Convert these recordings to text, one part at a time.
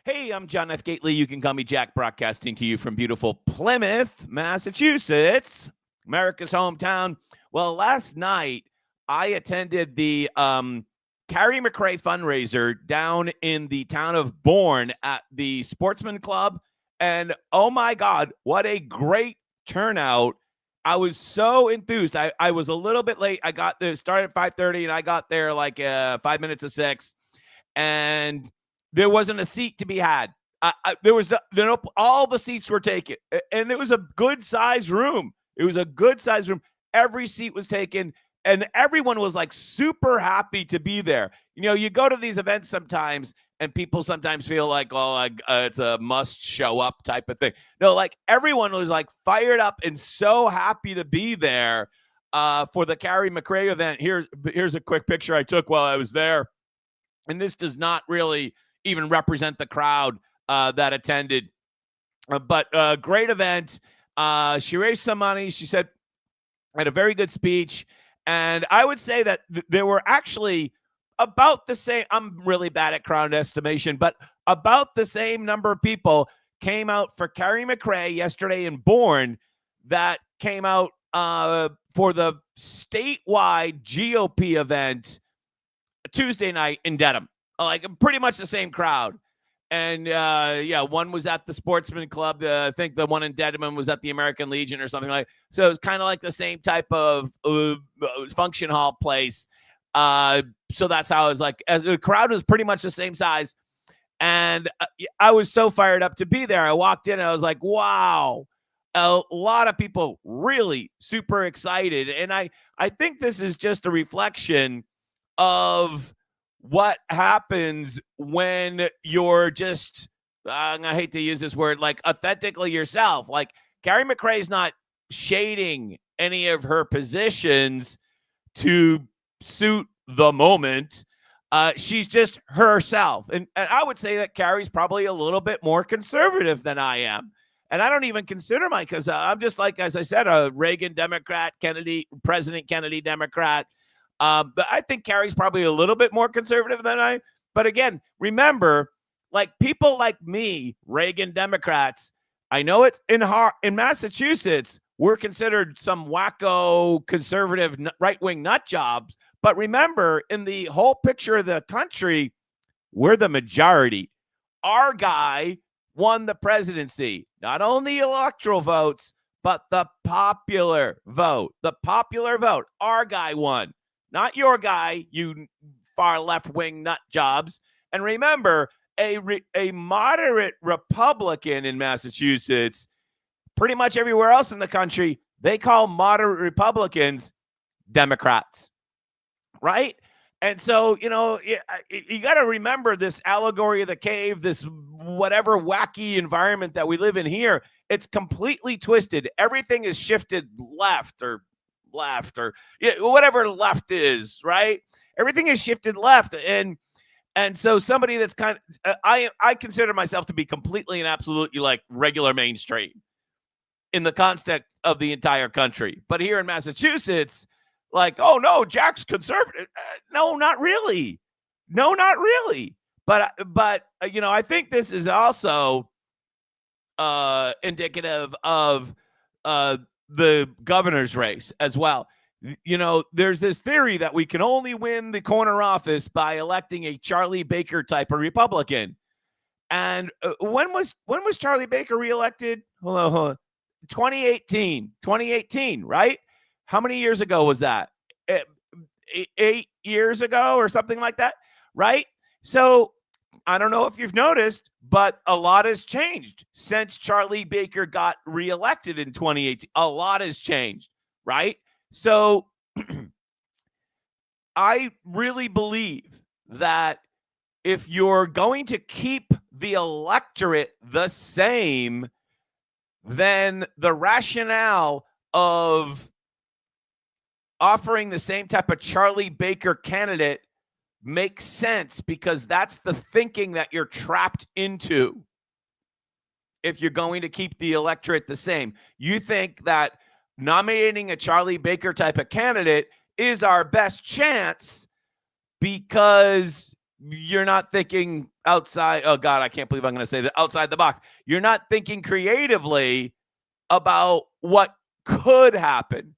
Hey, I'm John F. Gately. You can call me Jack, broadcasting to you from beautiful Plymouth, Massachusetts, America's hometown. Well, last night I attended the Carrie McRae fundraiser down in the town of Bourne at the Sportsman Club. And oh my God, what a great turnout. I was so enthused. I was a little bit late. I got there, started at 5:30, and I got there like 5 minutes of 6. And there wasn't a seat to be had. There was all the seats were taken, and it was a good size room. It was a good size room. Every seat was taken, and everyone was like super happy to be there. You know, you go to these events sometimes, and people sometimes feel like, oh, it's a must show up type of thing. No, like everyone was like fired up and so happy to be there for the Carrie McRae event. Here's a quick picture I took while I was there, and this does not really even represent the crowd that attended. But great event. She raised some money. She said, had a very good speech. And I would say that there were actually about the same, I'm really bad at crowd estimation, but about the same number of people came out for Carrie McRae yesterday in Bourne that came out for the statewide GOP event Tuesday night in Dedham. Like pretty much the same crowd. And one was at the Sportsman Club. I think the one in Dedham was at the American Legion or something like that. So it was kind of like the same type of function hall place. So that's how it was like. The crowd was pretty much the same size. And I was so fired up to be there. I walked in and I was like, wow. A lot of people really super excited. And I think this is just a reflection of what happens when you're just, I hate to use this word, like authentically yourself. Like Carrie McRae's not shading any of her positions to suit the moment. She's just herself. And I would say that Carrie's probably a little bit more conservative than I am. And I don't even consider because I'm just like, as I said, a Reagan Democrat, President Kennedy Democrat. But I think Carrie's probably a little bit more conservative than I. But again, remember, like people like me, Reagan Democrats, I know it's in Massachusetts, we're considered some wacko conservative right-wing nut jobs. But remember, in the whole picture of the country, we're the majority. Our guy won the presidency, not only electoral votes, but the popular vote. The popular vote. Our guy won. Not your guy, you far left-wing nut jobs. And remember, a moderate Republican in Massachusetts, pretty much everywhere else in the country, they call moderate Republicans Democrats, right? And so, you got to remember this allegory of the cave, this whatever wacky environment that we live in here. It's completely twisted. Everything is shifted left or whatever left is, right? Everything is shifted left. And so somebody that's kind of, I consider myself to be completely and absolutely like regular mainstream in the context of the entire country. But here in Massachusetts, like, oh no, Jack's conservative. No, not really. No, not really. But I think this is also indicative of the governor's race as well. There's this theory that we can only win the corner office by electing a Charlie Baker type of Republican. And when was Charlie Baker reelected? Hold on. 2018, right? How many years ago was that? 8 years ago or something like that, right? So I don't know if you've noticed, but a lot has changed since Charlie Baker got reelected in 2018. A lot has changed, right? So I really believe that if you're going to keep the electorate the same, then the rationale of offering the same type of Charlie Baker candidate makes sense, because that's the thinking that you're trapped into. If you're going to keep the electorate the same, you think that nominating a Charlie Baker type of candidate is our best chance because you're not thinking outside. Oh, God, I can't believe I'm going to say that, outside the box. You're not thinking creatively about what could happen.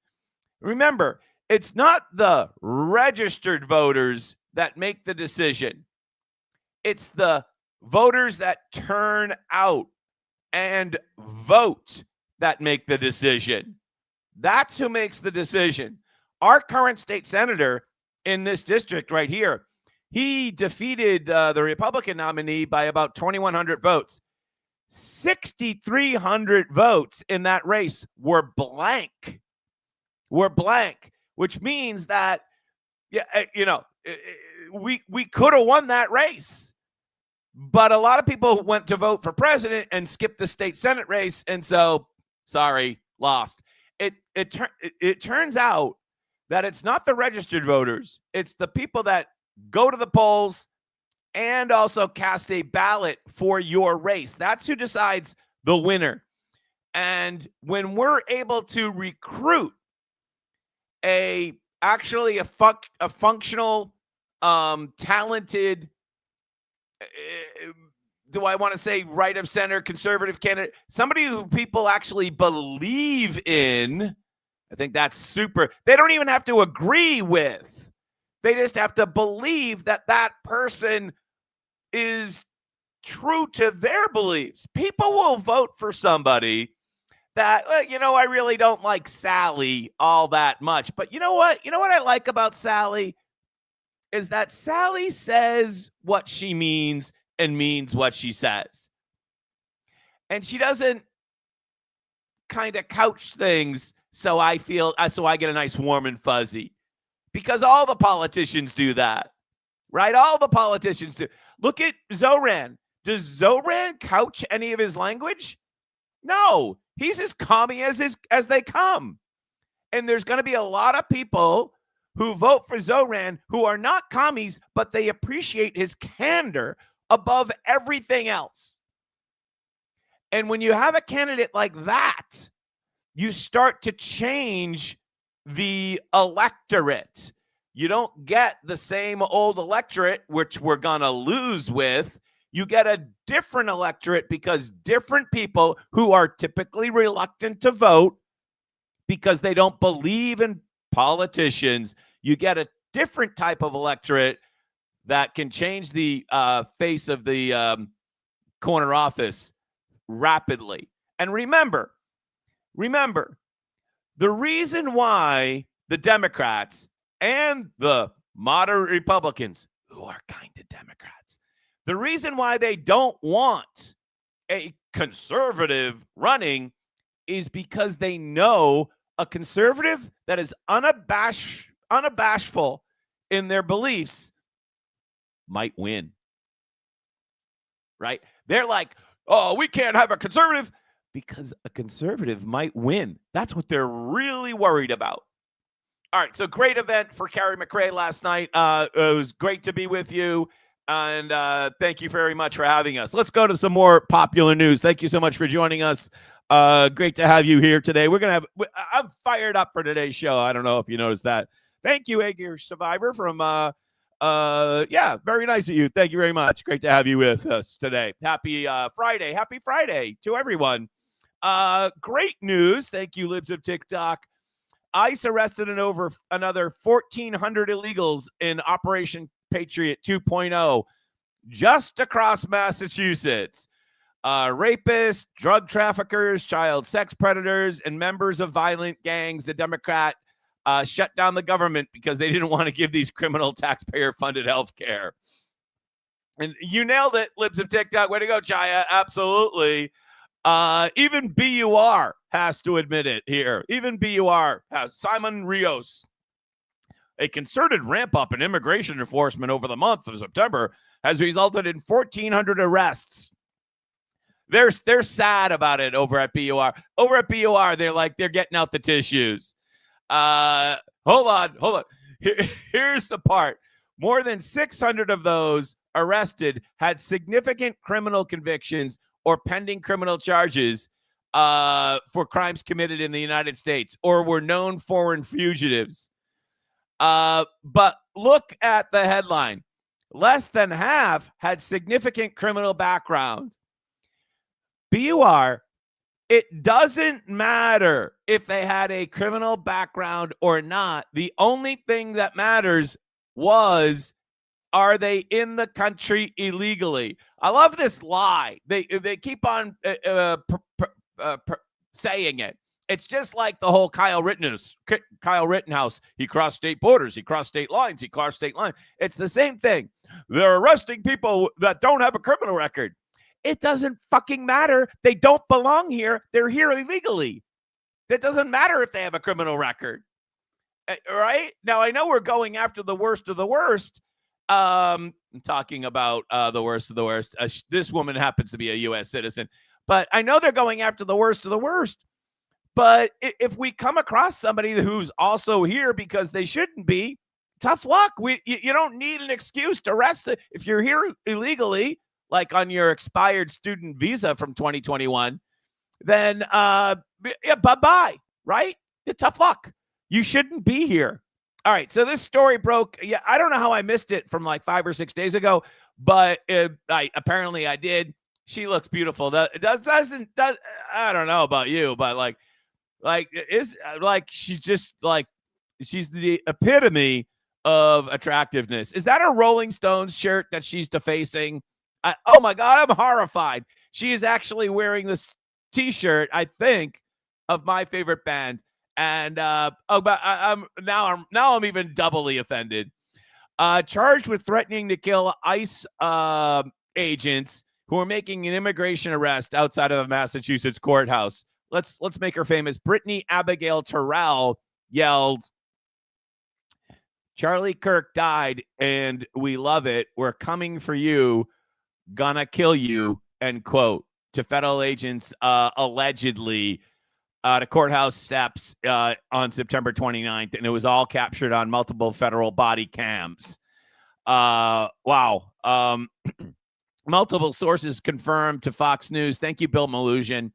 Remember, it's not the registered voters that make the decision. It's the voters that turn out and vote that make the decision. That's who makes the decision. Our current state senator in this district right here, he defeated the Republican nominee by about 2,100 votes. 6,300 votes in that race were blank. Which means that, we could have won that race. But a lot of people went to vote for president and skipped the state Senate race. And so, sorry, lost. It turns out that it's not the registered voters. It's the people that go to the polls and also cast a ballot for your race. That's who decides the winner. And when we're able to recruit a functional, talented, do I want to say right of center conservative candidate, somebody who people actually believe in, I think that's super. They don't even have to agree with. They just have to believe that that person is true to their beliefs. People will vote for somebody that, I really don't like Sally all that much. But you know what? You know what I like about Sally is that Sally says what she means and means what she says. And she doesn't kind of couch things so I get a nice warm and fuzzy. Because all the politicians do that, right? All the politicians do. Look at Zoran. Does Zoran couch any of his language? No. He's as commie as they come. And there's going to be a lot of people who vote for Zoran who are not commies, but they appreciate his candor above everything else. And when you have a candidate like that, you start to change the electorate. You don't get the same old electorate, which we're going to lose with. You get a different electorate because different people who are typically reluctant to vote because they don't believe in politicians. You get a different type of electorate that can change the face of the corner office rapidly. And remember, the reason why the Democrats and the moderate Republicans, who are kind of Democrats, the reason why they don't want a conservative running is because they know a conservative that is unabashful in their beliefs might win. Right? They're like, oh, we can't have a conservative because a conservative might win. That's what they're really worried about. All right, so great event for Carrie McRae last night. It was great to be with you, and thank you very much for having us. Let's go to some more popular news. Thank you so much for joining us. Great to have you here today. I'm fired up for today's show. I don't know if you noticed that. Thank you, Edgar Survivor from very nice of you. Thank you very much. Great to have you with us today. Happy Friday. Happy Friday to everyone. Great news. Thank you, Libs of TikTok. ICE arrested another 1,400 illegals in Operation Patriot 2.0 just across Massachusetts. Rapists, drug traffickers, child sex predators, and members of violent gangs. The Democrat shut down the government because they didn't want to give these criminal taxpayer-funded health care. And you nailed it, Libs of TikTok. Way to go, Chaya. Absolutely. Even BUR has to admit it here. Even BUR has. Simon Rios. A concerted ramp-up in immigration enforcement over the month of September has resulted in 1,400 arrests. They're sad about it over at BUR. Over at BUR, they're getting out the tissues. Hold on. Here's the part. More than 600 of those arrested had significant criminal convictions or pending criminal charges for crimes committed in the United States or were known foreign fugitives. But look at the headline. less than half had significant criminal background. BUR, it doesn't matter if they had a criminal background or not. The only thing that matters was, are they in the country illegally? I love this lie. They keep on saying it. It's just like the whole Kyle Rittenhouse. He crossed state borders. He crossed state lines. He crossed state lines. It's the same thing. They're arresting people that don't have a criminal record. It doesn't fucking matter. They don't belong here. They're here illegally. It doesn't matter if they have a criminal record. Right? Now, I know we're going after the worst of the worst. I'm talking about the worst of the worst. This woman happens to be a U.S. citizen. But I know they're going after the worst of the worst. But if we come across somebody who's also here because they shouldn't be, tough luck. You don't need an excuse to arrest it. If you're here illegally, like on your expired student visa from 2021, then bye-bye, right? Tough luck. You shouldn't be here. All right, so this story broke. Yeah, I don't know how I missed it from like 5 or 6 days ago, but apparently I did. She looks beautiful. I don't know about you, but she's the epitome of attractiveness. Is that a Rolling Stones shirt that she's defacing? Oh my God, I'm horrified. She is actually wearing this T-shirt, I think, of my favorite band. And I'm even doubly offended. Charged with threatening to kill ICE agents who are making an immigration arrest outside of a Massachusetts courthouse. Let's make her famous. Brittany Abigail Terrell yelled, "Charlie Kirk died, and we love it. We're coming for you. Gonna kill you," end quote, to federal agents allegedly to courthouse steps on September 29th, and it was all captured on multiple federal body cams. Wow. Multiple sources confirmed to Fox News, thank you, Bill Malugin,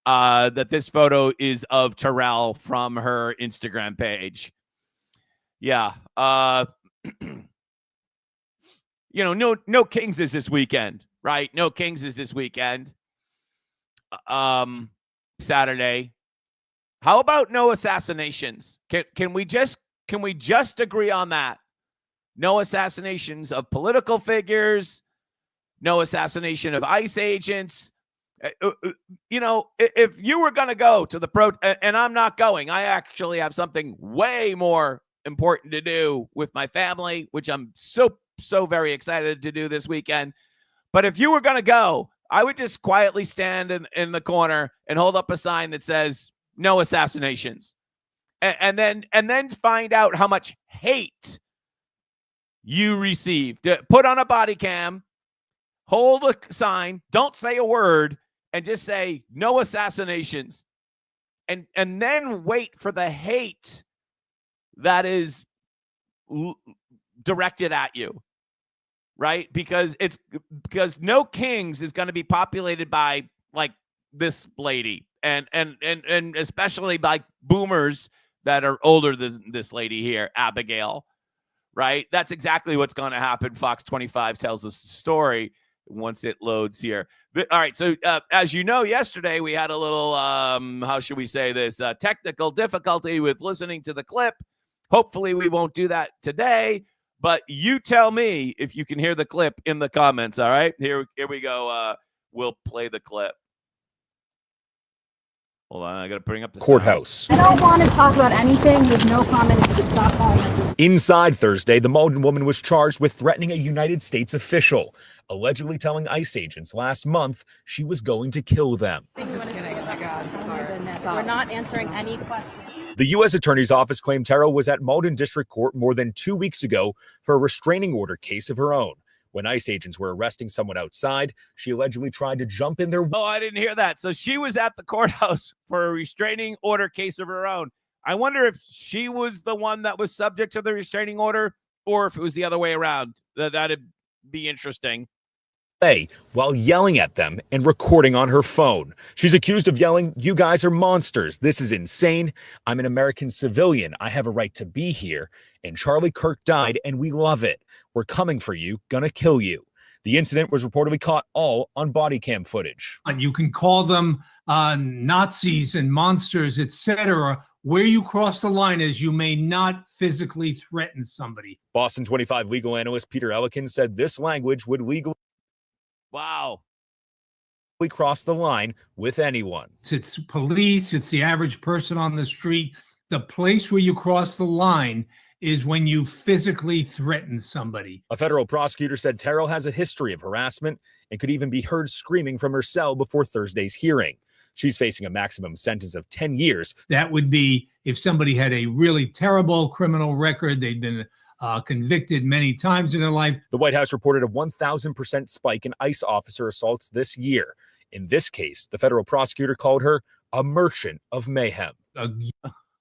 that this photo is of Terrell from her Instagram page. Yeah. No Kings is this weekend, right? No Kings is this weekend. Saturday. How about no assassinations? Can we just agree on that? No assassinations of political figures, no assassination of ICE agents. If you were going to go to the and I'm not going, I actually have something way more important to do with my family, which I'm so very excited to do this weekend. But if you were going to go, I would just quietly stand in the corner and hold up a sign that says no assassinations, and then find out how much hate you received. Put on a body cam, hold a sign, don't say a word, and just say no assassinations, and then wait for the hate that is directed at you, right? Because no Kings is going to be populated by like this lady, and especially by boomers that are older than this lady here, Abigail, right? That's exactly what's going to happen. Fox 25 tells us the story once it loads here. All right, so as you know, yesterday we had a little, how should we say this, technical difficulty with listening to the clip. Hopefully we won't do that today, but you tell me if you can hear the clip in the comments, all right? Here we go. We'll play the clip. Hold on, I got to bring up the courthouse. I don't want to talk about anything with no comment. Stop calling. Inside Thursday, the Malden woman was charged with threatening a United States official, allegedly telling ICE agents last month she was going to kill them. Just kidding. Oh my God. We're not answering any questions. The U.S. Attorney's Office claimed Terrell was at Malden District Court more than 2 weeks ago for a restraining order case of her own. When ICE agents were arresting someone outside, she allegedly tried to jump in their... Oh, I didn't hear that. So she was at the courthouse for a restraining order case of her own. I wonder if she was the one that was subject to the restraining order or if it was the other way around. That'd be interesting. while yelling at them and recording on her phone. She's accused of yelling, "You guys are monsters. This is insane. I'm an American civilian. I have a right to be here. And Charlie Kirk died, and we love it. We're coming for you. Gonna kill you." The incident was reportedly caught all on body cam footage. You can call them Nazis and monsters, etc. Where you cross the line is you may not physically threaten somebody. Boston 25 legal analyst Peter Ellikin said this language would legally cross the line with anyone. It's police, it's the average person on the street. The place where you cross the line is when you physically threaten somebody. A federal prosecutor said Terrell has a history of harassment and could even be heard screaming from her cell before Thursday's hearing. She's facing a maximum sentence of 10 years. That would be if somebody had a really terrible criminal record, they'd been convicted many times in their life. The White House reported a 1,000% spike in ICE officer assaults this year. In this case, the federal prosecutor called her a merchant of mayhem.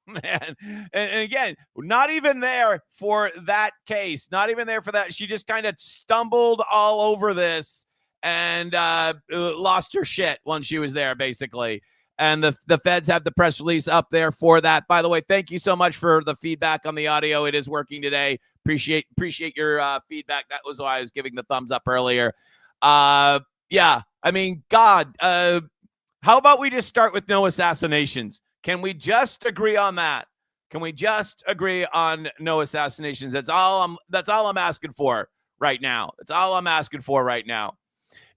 Man, and again, not even there for that case, not even there for that. She just kind of stumbled all over this and lost her shit when she was there, basically. And the feds have the press release up there for that. By the way, thank you so much for the feedback on the audio. It is working today. Appreciate your feedback. That was why I was giving the thumbs up earlier. Yeah, I mean, God, how about we just start with no assassinations? Can we just agree on that? Can we just agree on no assassinations? That's all I'm asking for right now. That's all I'm asking for right now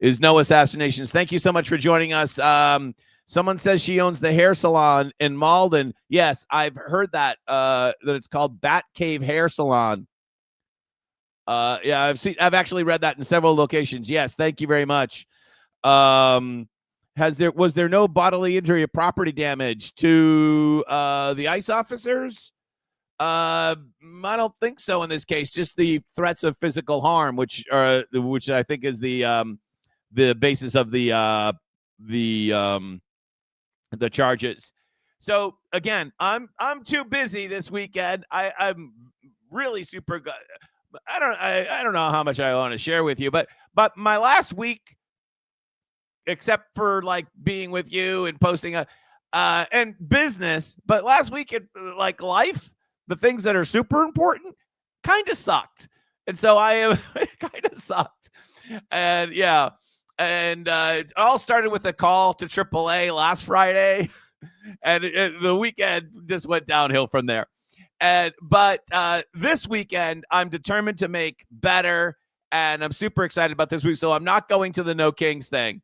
is no assassinations. Thank you so much for joining us. Someone says she owns the hair salon in Malden. Yes, I've heard that that it's called Bat Cave Hair Salon. Yeah, I've actually read that in several locations. Yes, thank you very much. Was there no bodily injury or property damage to the ICE officers? I don't think so in this case. Just the threats of physical harm, which I think is the basis of the charges. So again, I'm too busy this weekend. I'm really super good. I don't know how much I want to share with you, but my last week, except for like being with you and posting and business, but last week like life, the things that are super important kind of sucked. And so it kind of sucked. And yeah. And it all started with a call to AAA last Friday. And the weekend just went downhill from there. But this weekend, I'm determined to make better. And I'm super excited about this week. So I'm not going to the No Kings thing.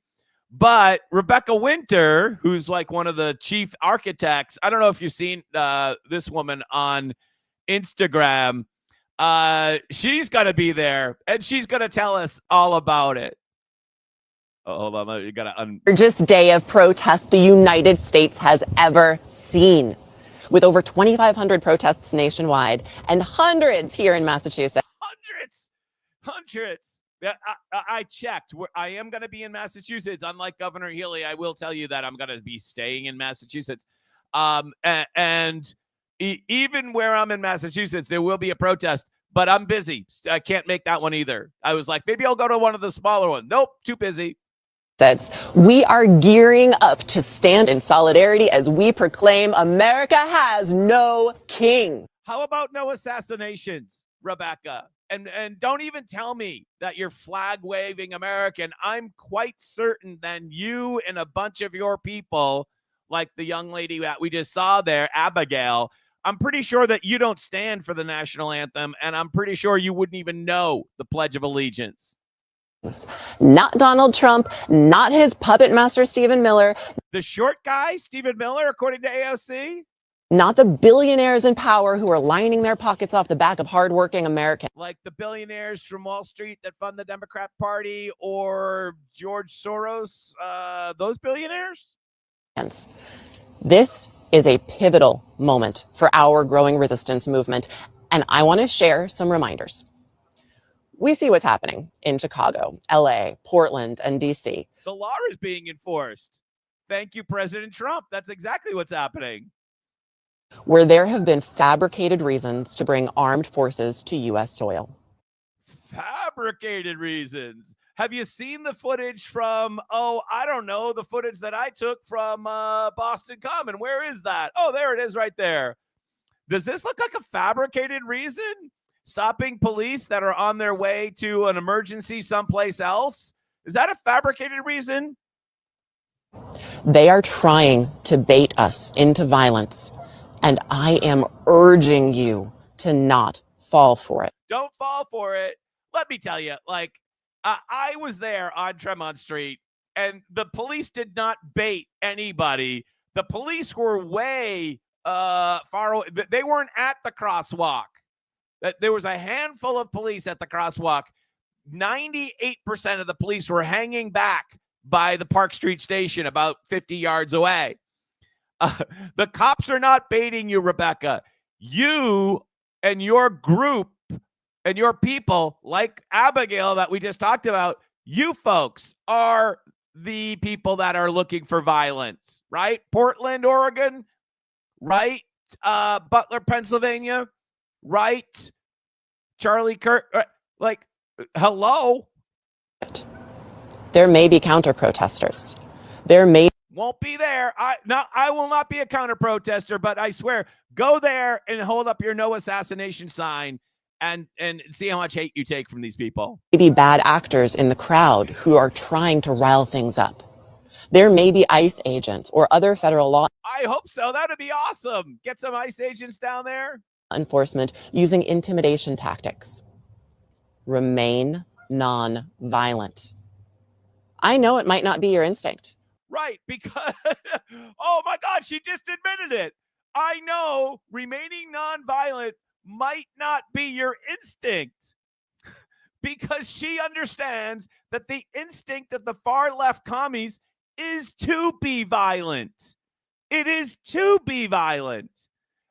But Rebecca Winter, who's like one of the chief architects, I don't know if you've seen this woman on Instagram. She's going to be there, and she's going to tell us all about it. Oh, hold on. You got to largest day of protest the United States has ever seen, with over 2,500 protests nationwide and hundreds here in Massachusetts. Hundreds. Yeah, I checked. I am going to be in Massachusetts. Unlike Governor Healy, I will tell you that I'm going to be staying in Massachusetts. And even where I'm in Massachusetts, there will be a protest, but I'm busy. I can't make that one either. I was like, maybe I'll go to one of the smaller ones. Nope, too busy. We are gearing up to stand in solidarity as we proclaim America has no king. How about no assassinations, Rebecca? And don't even tell me that you're flag-waving American. I'm quite certain that you and a bunch of your people, like the young lady that we just saw there, Abigail, I'm pretty sure that you don't stand for the national anthem, and I'm pretty sure you wouldn't even know the Pledge of Allegiance. Not Donald Trump, not his puppet master, Stephen Miller. The short guy, Stephen Miller, according to AOC? Not the billionaires in power who are lining their pockets off the back of hardworking Americans. Like the billionaires from Wall Street that fund the Democrat Party, or George Soros, those billionaires? This is a pivotal moment for our growing resistance movement, and I want to share some reminders. We see what's happening in Chicago, LA, Portland, and DC. The law is being enforced. Thank you, President Trump. That's exactly what's happening. Where there have been fabricated reasons to bring armed forces to U.S. soil. Fabricated reasons. Have you seen the footage from, oh, I don't know, the footage that I took from Boston Common? Where is that? Oh, there it is right there. Does this look like a fabricated reason? Stopping police that are on their way to an emergency someplace else? Is that a fabricated reason? They are trying to bait us into violence, and I am urging you to not fall for it. Don't fall for it. Let me tell you, like, I was there on Tremont Street, and the police did not bait anybody. The police were way far away. They weren't at the crosswalk. There was a handful of police at the crosswalk. 98% of the police were hanging back by the Park Street station about 50 yards away. The cops are not baiting you, Rebecca. You and your group and your people, like Abigail that we just talked about, you folks are the people that are looking for violence, right? Portland, Oregon, right? Butler, Pennsylvania, right? Charlie Kirk, like, hello? There may be counter-protesters. There may Won't be there. I will not be a counter-protester, but I swear, go there and hold up your no assassination sign and see how much hate you take from these people. be bad actors in the crowd who are trying to rile things up. There may be ICE agents or other federal law I hope so. That would be awesome. Get some ICE agents down there. enforcement using intimidation tactics. Remain non-violent. I know it might not be your instinct. Right, because, oh my God, she just admitted it. I know remaining nonviolent might not be your instinct because she understands that the instinct of the far left commies is to be violent. It is to be violent.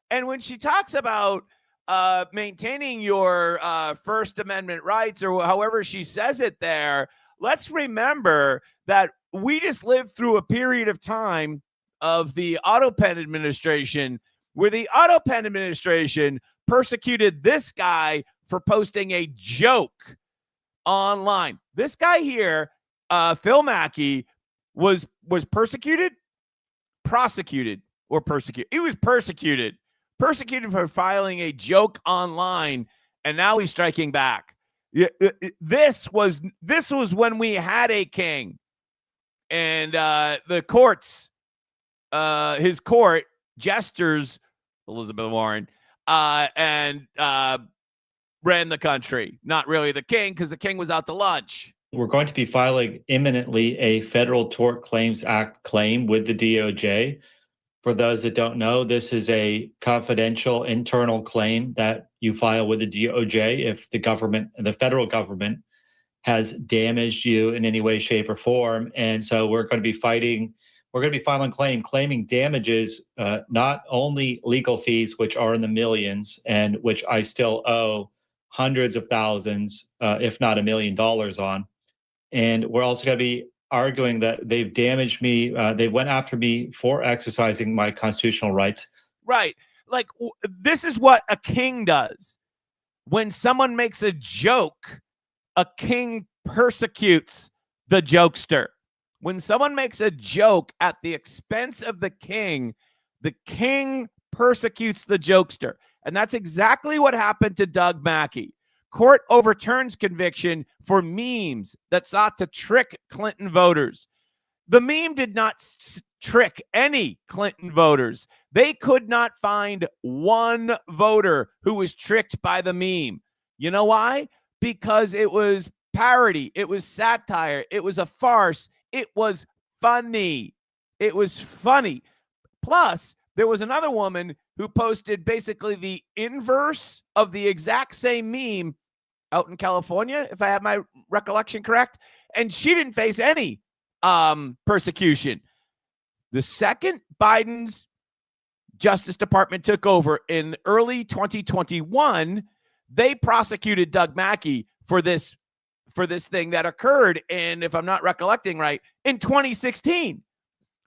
And when she talks about maintaining your First Amendment rights, or however she says it there, let's remember that we just lived through a period of time of the auto pen administration where the auto pen administration persecuted this guy for posting a joke online. This guy here, Phil Mackey, was prosecuted. He was persecuted for filing a joke online, and now he's striking back. This was when we had a king, and the courts, his court jesters, Elizabeth Warren, and ran the country. Not really the king, because the king was out to lunch. We're going to be filing imminently a Federal Tort Claims Act claim with the DOJ. For those that don't know, this is a confidential internal claim that you file with the DOJ if the federal government has damaged you in any way, shape, or form. And so we're going to be filing claiming damages, not only legal fees, which are in the millions and which I still owe hundreds of thousands, if not $1 million on. And we're also going to be arguing that they've damaged me. They went after me for exercising my constitutional rights. Right. Like, this is what a king does. When someone makes a joke, a king persecutes the jokester. When someone makes a joke at the expense of the king persecutes the jokester. And that's exactly what happened to Doug Mackey. Court overturns conviction for memes that sought to trick Clinton voters. The meme did not trick any Clinton voters. They could not find one voter who was tricked by the meme. You know why? Because it was parody. It was satire. It was a farce. It was funny. It was funny. Plus, there was another woman who posted basically the inverse of the exact same meme out in California, if I have my recollection correct, and she didn't face any persecution. The second Biden's Justice Department took over in early 2021, they prosecuted Doug Mackey for this thing that occurred in, if I'm not recollecting right, in 2016,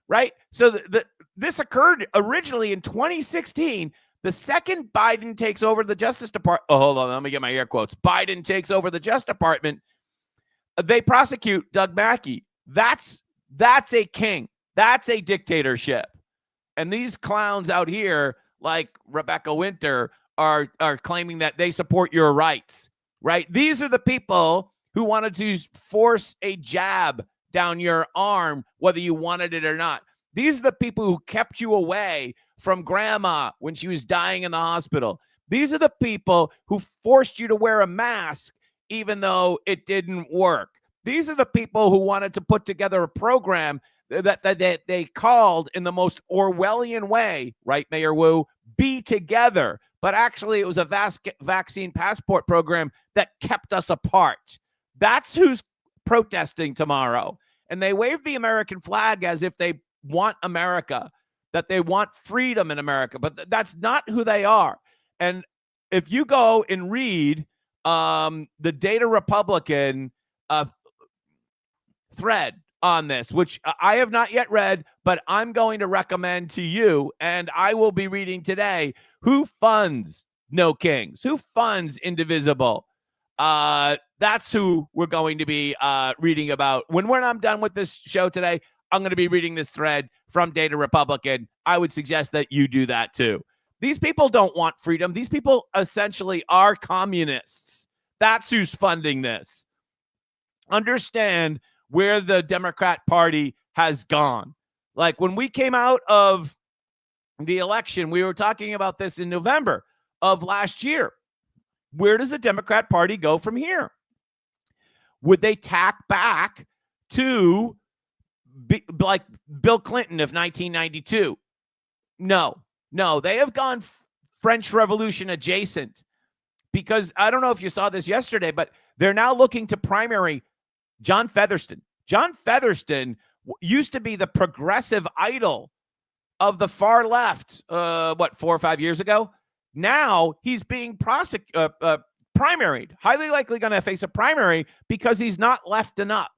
right? So this occurred originally in 2016. The second Biden takes over the Justice Department. Oh, hold on. Let me get my air quotes. Biden takes over the Justice Department. they prosecute Doug Mackey. That's a king. That's a dictatorship. And these clowns out here, like Rebecca Winter, are claiming that they support your rights, right? These are the people who wanted to force a jab down your arm, whether you wanted it or not. These are the people who kept you away from grandma when she was dying in the hospital. These are the people who forced you to wear a mask even though it didn't work. These are the people who wanted to put together a program that they called, in the most Orwellian way, right, Mayor Wu, Be Together. But actually, it was a vaccine passport program that kept us apart. That's who's protesting tomorrow. And they wave the American flag as if they want America, that they want freedom in America. But that's not who they are. And if you go and read the Data Republican thread on this, which I have not yet read, but I'm going to recommend to you, and I will be reading today, who funds No Kings, who funds Indivisible. That's who we're going to be reading about. When I'm done with this show today, I'm going to be reading this thread from Data Republican. I would suggest that you do that too. These people don't want freedom. These people essentially are communists. That's who's funding this. Understand where the Democrat Party has gone. Like when we came out of the election, we were talking about this in November of last year. Where does the Democrat Party go from here? Would they tack back to like Bill Clinton of 1992? No, they have gone French Revolution adjacent, because I don't know if you saw this yesterday, but they're now looking to primary John Featherston. John Featherston used to be the progressive idol of the far left, 4 or 5 years ago? Now he's being primaried, highly likely going to face a primary because he's not left enough.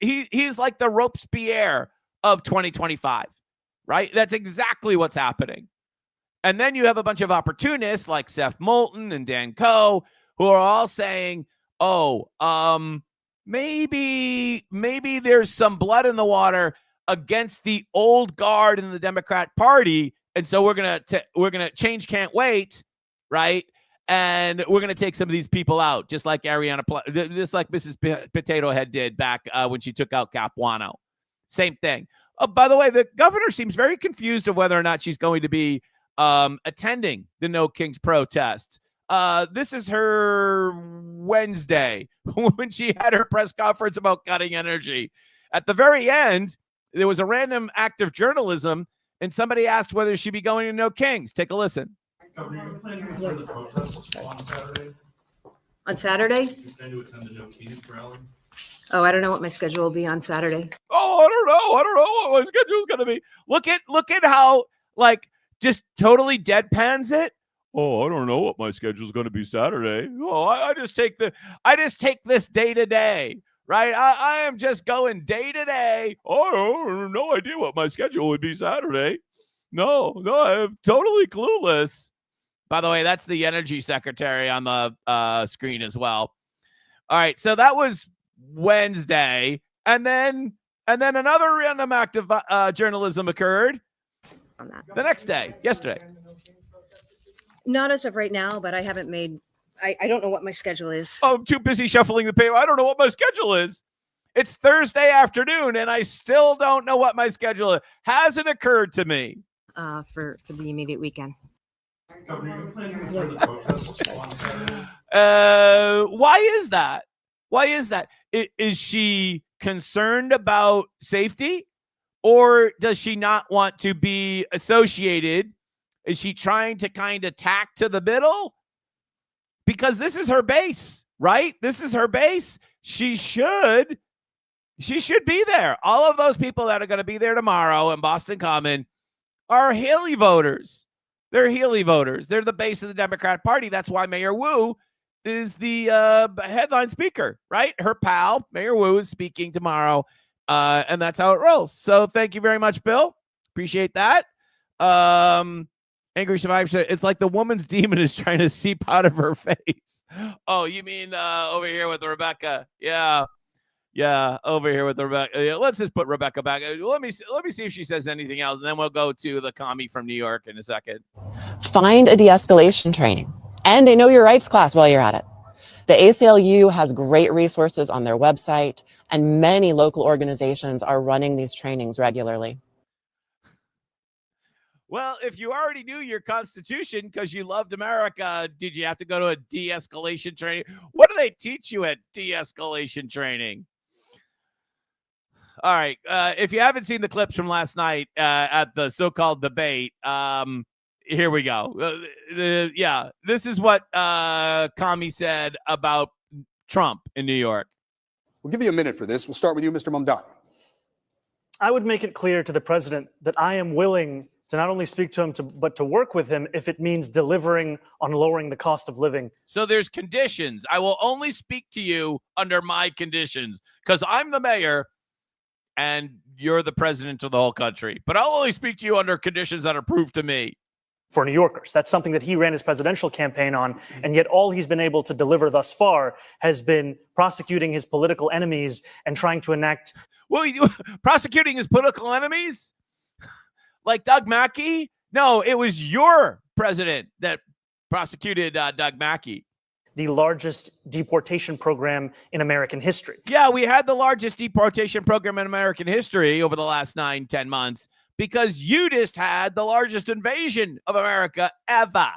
He's like the Robespierre of 2025, right? That's exactly what's happening. And then you have a bunch of opportunists like Seth Moulton and Dan Coe who are all saying, maybe there's some blood in the water against the old guard in the Democrat Party, and so we're gonna change can't wait, right? And we're gonna take some of these people out, just like just like Mrs. Potato Head did back when she took out Capuano. Same thing. By the way, the governor seems very confused of whether or not she's going to be attending the No Kings protest. This is her Wednesday when she had her press conference about cutting energy. At the very end, there was a random act of journalism, and somebody asked whether she'd be going to No Kings. Take a listen. Governor, are you planning to attend the protest on Saturday? On Saturday? You plan to attend the No Kings rally? Oh, I don't know what my schedule will be on Saturday. Oh, I don't know what my schedule is going to be. Look at how like just totally deadpans it. Oh, I don't know what my schedule is going to be Saturday. Oh, I just take this day to day, right? I am just going day to day. Oh, no idea what my schedule would be Saturday. No, I'm totally clueless. By the way, that's the energy secretary on the screen as well. All right, so that was Wednesday, and then another random act of journalism occurred On that. the next day, yesterday. Not as of right now, but I haven't made. I don't know what my schedule is. Oh, I'm too busy shuffling the paper. I don't know what my schedule is. It's Thursday afternoon, and I still don't know what my schedule is. Hasn't occurred to me. For the immediate weekend. Governor, are you planning to attend the protest on Saturday? Why is that? Why is that? Is she concerned about safety, or does she not want to be associated? Is she trying to kind of tack to the middle? Because this is her base, right? This is her base. She should be there. All of those people that are going to be there tomorrow in Boston Common are Haley voters. They're Haley voters. They're the base of the Democrat Party. That's why Mayor Wu is the headline speaker, right? Her pal, Mayor Wu, is speaking tomorrow, and that's how it rolls. So thank you very much, Bill. Appreciate that. Angry Survivor said, it's like the woman's demon is trying to seep out of her face. Oh, you mean over here with Rebecca? Yeah. Yeah, over here with Rebecca. Yeah, let's just put Rebecca back. Let me see if she says anything else, and then we'll go to the commie from New York in a second. Find a de-escalation training and a Know Your Rights class while you're at it. The ACLU has great resources on their website, and many local organizations are running these trainings regularly. Well, if you already knew your Constitution because you loved America, did you have to go to a de-escalation training? What do they teach you at de-escalation training? All right. If you haven't seen the clips from last night at the so-called debate, here we go. Yeah, this is what Commie said about Trump in New York. We'll give you a minute for this. We'll start with you, Mr. Mamdani. I would make it clear to the president that I am willing to not only speak to him, but to work with him if it means delivering on lowering the cost of living. So there's conditions. I will only speak to you under my conditions because I'm the mayor and you're the president of the whole country. But I'll only speak to you under conditions that are proved to me. For New Yorkers. That's something that he ran his presidential campaign on, and yet all he's been able to deliver thus far has been prosecuting his political enemies and trying to enact... Well, prosecuting his political enemies? Like Doug Mackey? No, it was your president that prosecuted Doug Mackey. The largest deportation program in American history. Yeah, we had the largest deportation program in American history over the last 9-10 months because you just had the largest invasion of America ever.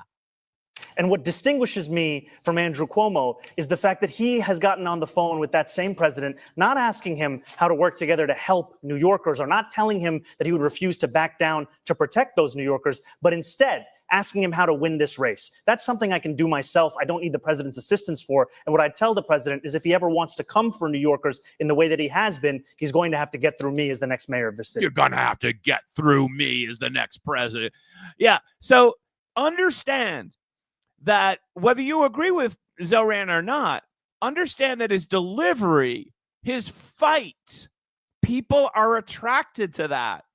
And what distinguishes me from Andrew Cuomo is the fact that he has gotten on the phone with that same president, not asking him how to work together to help New Yorkers or not telling him that he would refuse to back down to protect those New Yorkers, but instead asking him how to win this race. That's something I can do myself. I don't need the president's assistance for. And what I tell the president is if he ever wants to come for New Yorkers in the way that he has been, he's going to have to get through me as the next mayor of the city. You're going to have to get through me as the next president. Yeah. So understand that whether you agree with Zoran or not, understand that his delivery, his fight, people are attracted to that.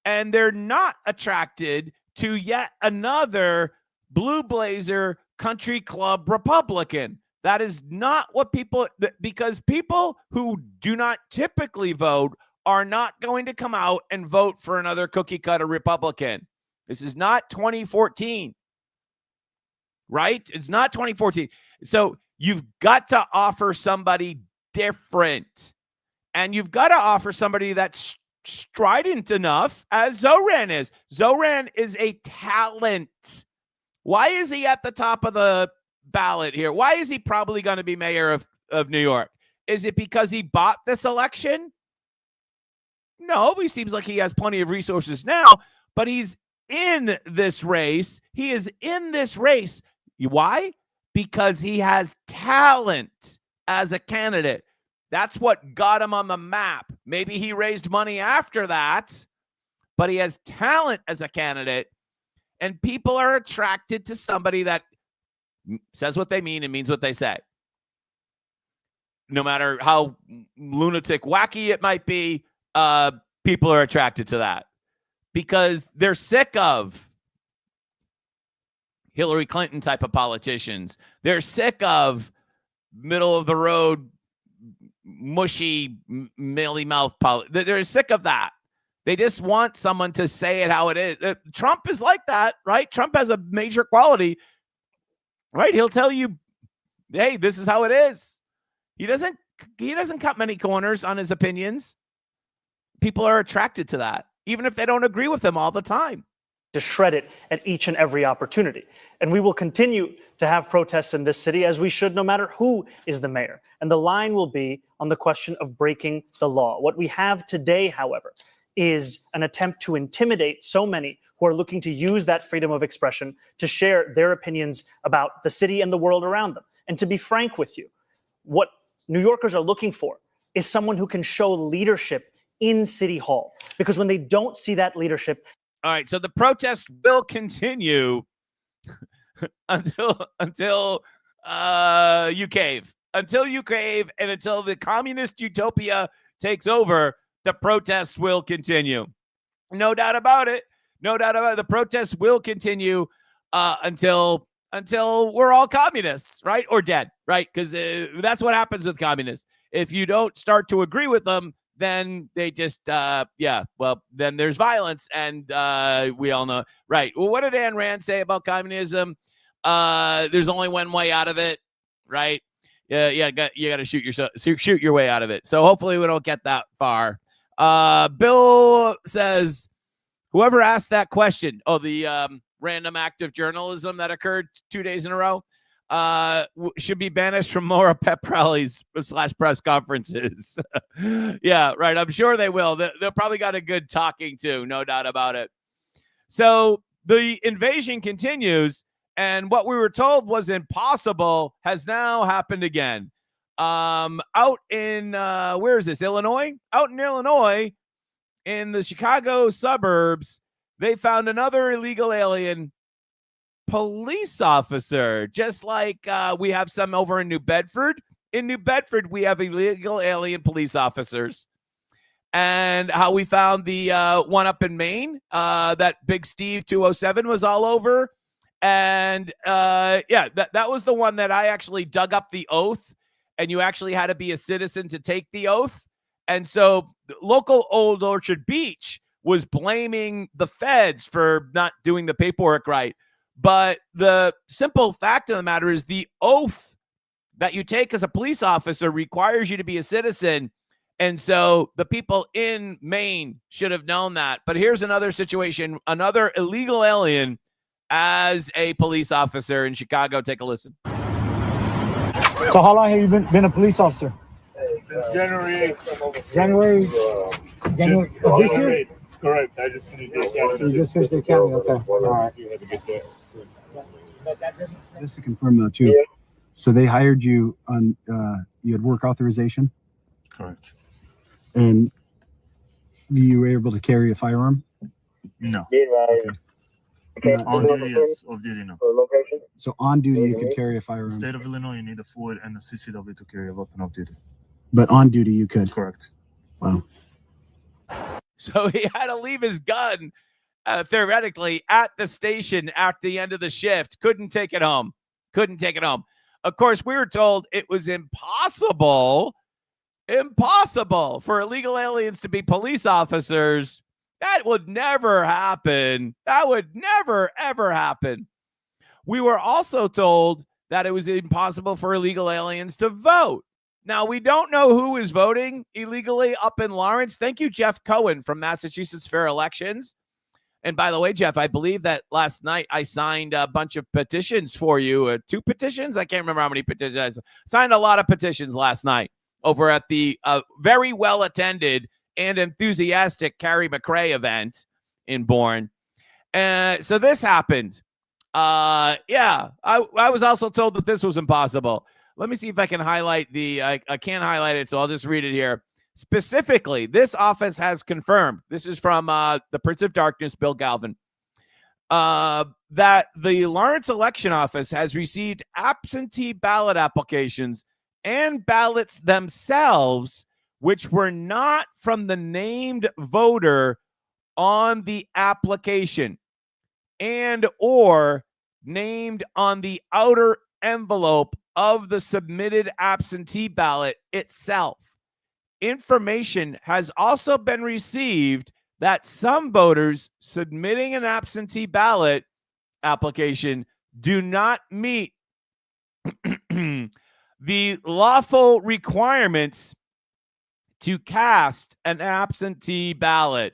And they're not attracted to yet another blue blazer country club Republican. That is not what people, because people who do not typically vote are not going to come out and vote for another cookie cutter Republican. This is not 2014. Right? It's not 2014. So you've got to offer somebody different. And you've got to offer somebody that's strident enough as Zoran is. Zoran is a talent. Why is he at the top of the ballot here? Why is he probably going to be mayor of New York? Is it because he bought this election? No, he seems like he has plenty of resources now, but he's in this race. He is in this race. Why? Because he has talent as a candidate. That's what got him on the map. Maybe he raised money after that, but he has talent as a candidate. And people are attracted to somebody that says what they mean and means what they say. No matter how lunatic, wacky it might be, people are attracted to that because they're sick of Hillary Clinton type of politicians. They're sick of middle of the road, mushy, mealy mouth politics. They're sick of that. They just want someone to say it how it is. Trump is like that, right? Trump has a major quality, right? He'll tell you, hey, this is how it is. He doesn't cut many corners on his opinions. People are attracted to that, even if they don't agree with him all the time. To shred it at each and every opportunity. And we will continue to have protests in this city, as we should, no matter who is the mayor. And the line will be on the question of breaking the law. What we have today, however, is an attempt to intimidate so many who are looking to use that freedom of expression to share their opinions about the city and the world around them. And to be frank with you, what New Yorkers are looking for is someone who can show leadership in City Hall. Because when they don't see that leadership, all right, so the protest will continue until you cave. Until you cave and until the communist utopia takes over, the protests will continue. No doubt about it. No doubt about it. The protests will continue until we're all communists, right? Or dead, right? Because that's what happens with communists. If you don't start to agree with them, then they just, then there's violence. And we all know, right? Well, what did Ayn Rand say about communism? There's only one way out of it, right? You got to shoot your way out of it. So hopefully we don't get that far. Bill says, whoever asked that question, the random act of journalism that occurred 2 days in a row, should be banished from more pep rallies / press conferences. Yeah, right. I'm sure they will. They'll probably got a good talking to, no doubt about it. So the invasion continues, and what we were told was impossible has now happened again. Out in, where is this, Illinois? Out in Illinois, in the Chicago suburbs, they found another illegal alien police officer, just like we have some over in New Bedford. In New Bedford, we have illegal alien police officers. And how we found the one up in Maine, that Big Steve 207 was all over. And that was the one that I actually dug up the oath, and you actually had to be a citizen to take the oath. And so local Old Orchard Beach was blaming the feds for not doing the paperwork right. But the simple fact of the matter is the oath that you take as a police officer requires you to be a citizen. And so the people in Maine should have known that. But here's another situation, another illegal alien as a police officer in Chicago. Take a listen. So how long have you been a police officer? Since January 8th. January of this year? Correct. I just finished the academy. You just finished the academy, okay. All right. You had to get there. Just to confirm though too, so they hired you on, you had work authorization Correct. and you were able to carry a firearm? No. Okay. On duty, yes. Off duty, no. So on duty you could carry a firearm, State of Illinois, you need a FOID and a CCW to carry a weapon off duty. but on duty you could. Correct. Wow. So he had to leave his gun, theoretically, at the station at the end of the shift. Couldn't take it home. Of course, we were told it was impossible for illegal aliens to be police officers. That would never happen. That would never, ever happen. We were also told that it was impossible for illegal aliens to vote. Now, we don't know who is voting illegally up in Lawrence. Thank you, Jeff Cohen from Massachusetts Fair Elections. And by the way, Jeff, I believe that last night I signed a bunch of petitions for you. 2 petitions? I can't remember how many petitions. I signed a lot of petitions last night over at the very well-attended and enthusiastic Carrie McRae event in Bourne. So this happened. I was also told that this was impossible. Let me see if I can highlight I can't highlight it, so I'll just read it here. Specifically, this office has confirmed, this is from the Prince of Darkness, Bill Galvin, that the Lawrence election office has received absentee ballot applications and ballots themselves, which were not from the named voter on the application and or named on the outer envelope of the submitted absentee ballot itself. Information has also been received that some voters submitting an absentee ballot application do not meet the lawful requirements to cast an absentee ballot.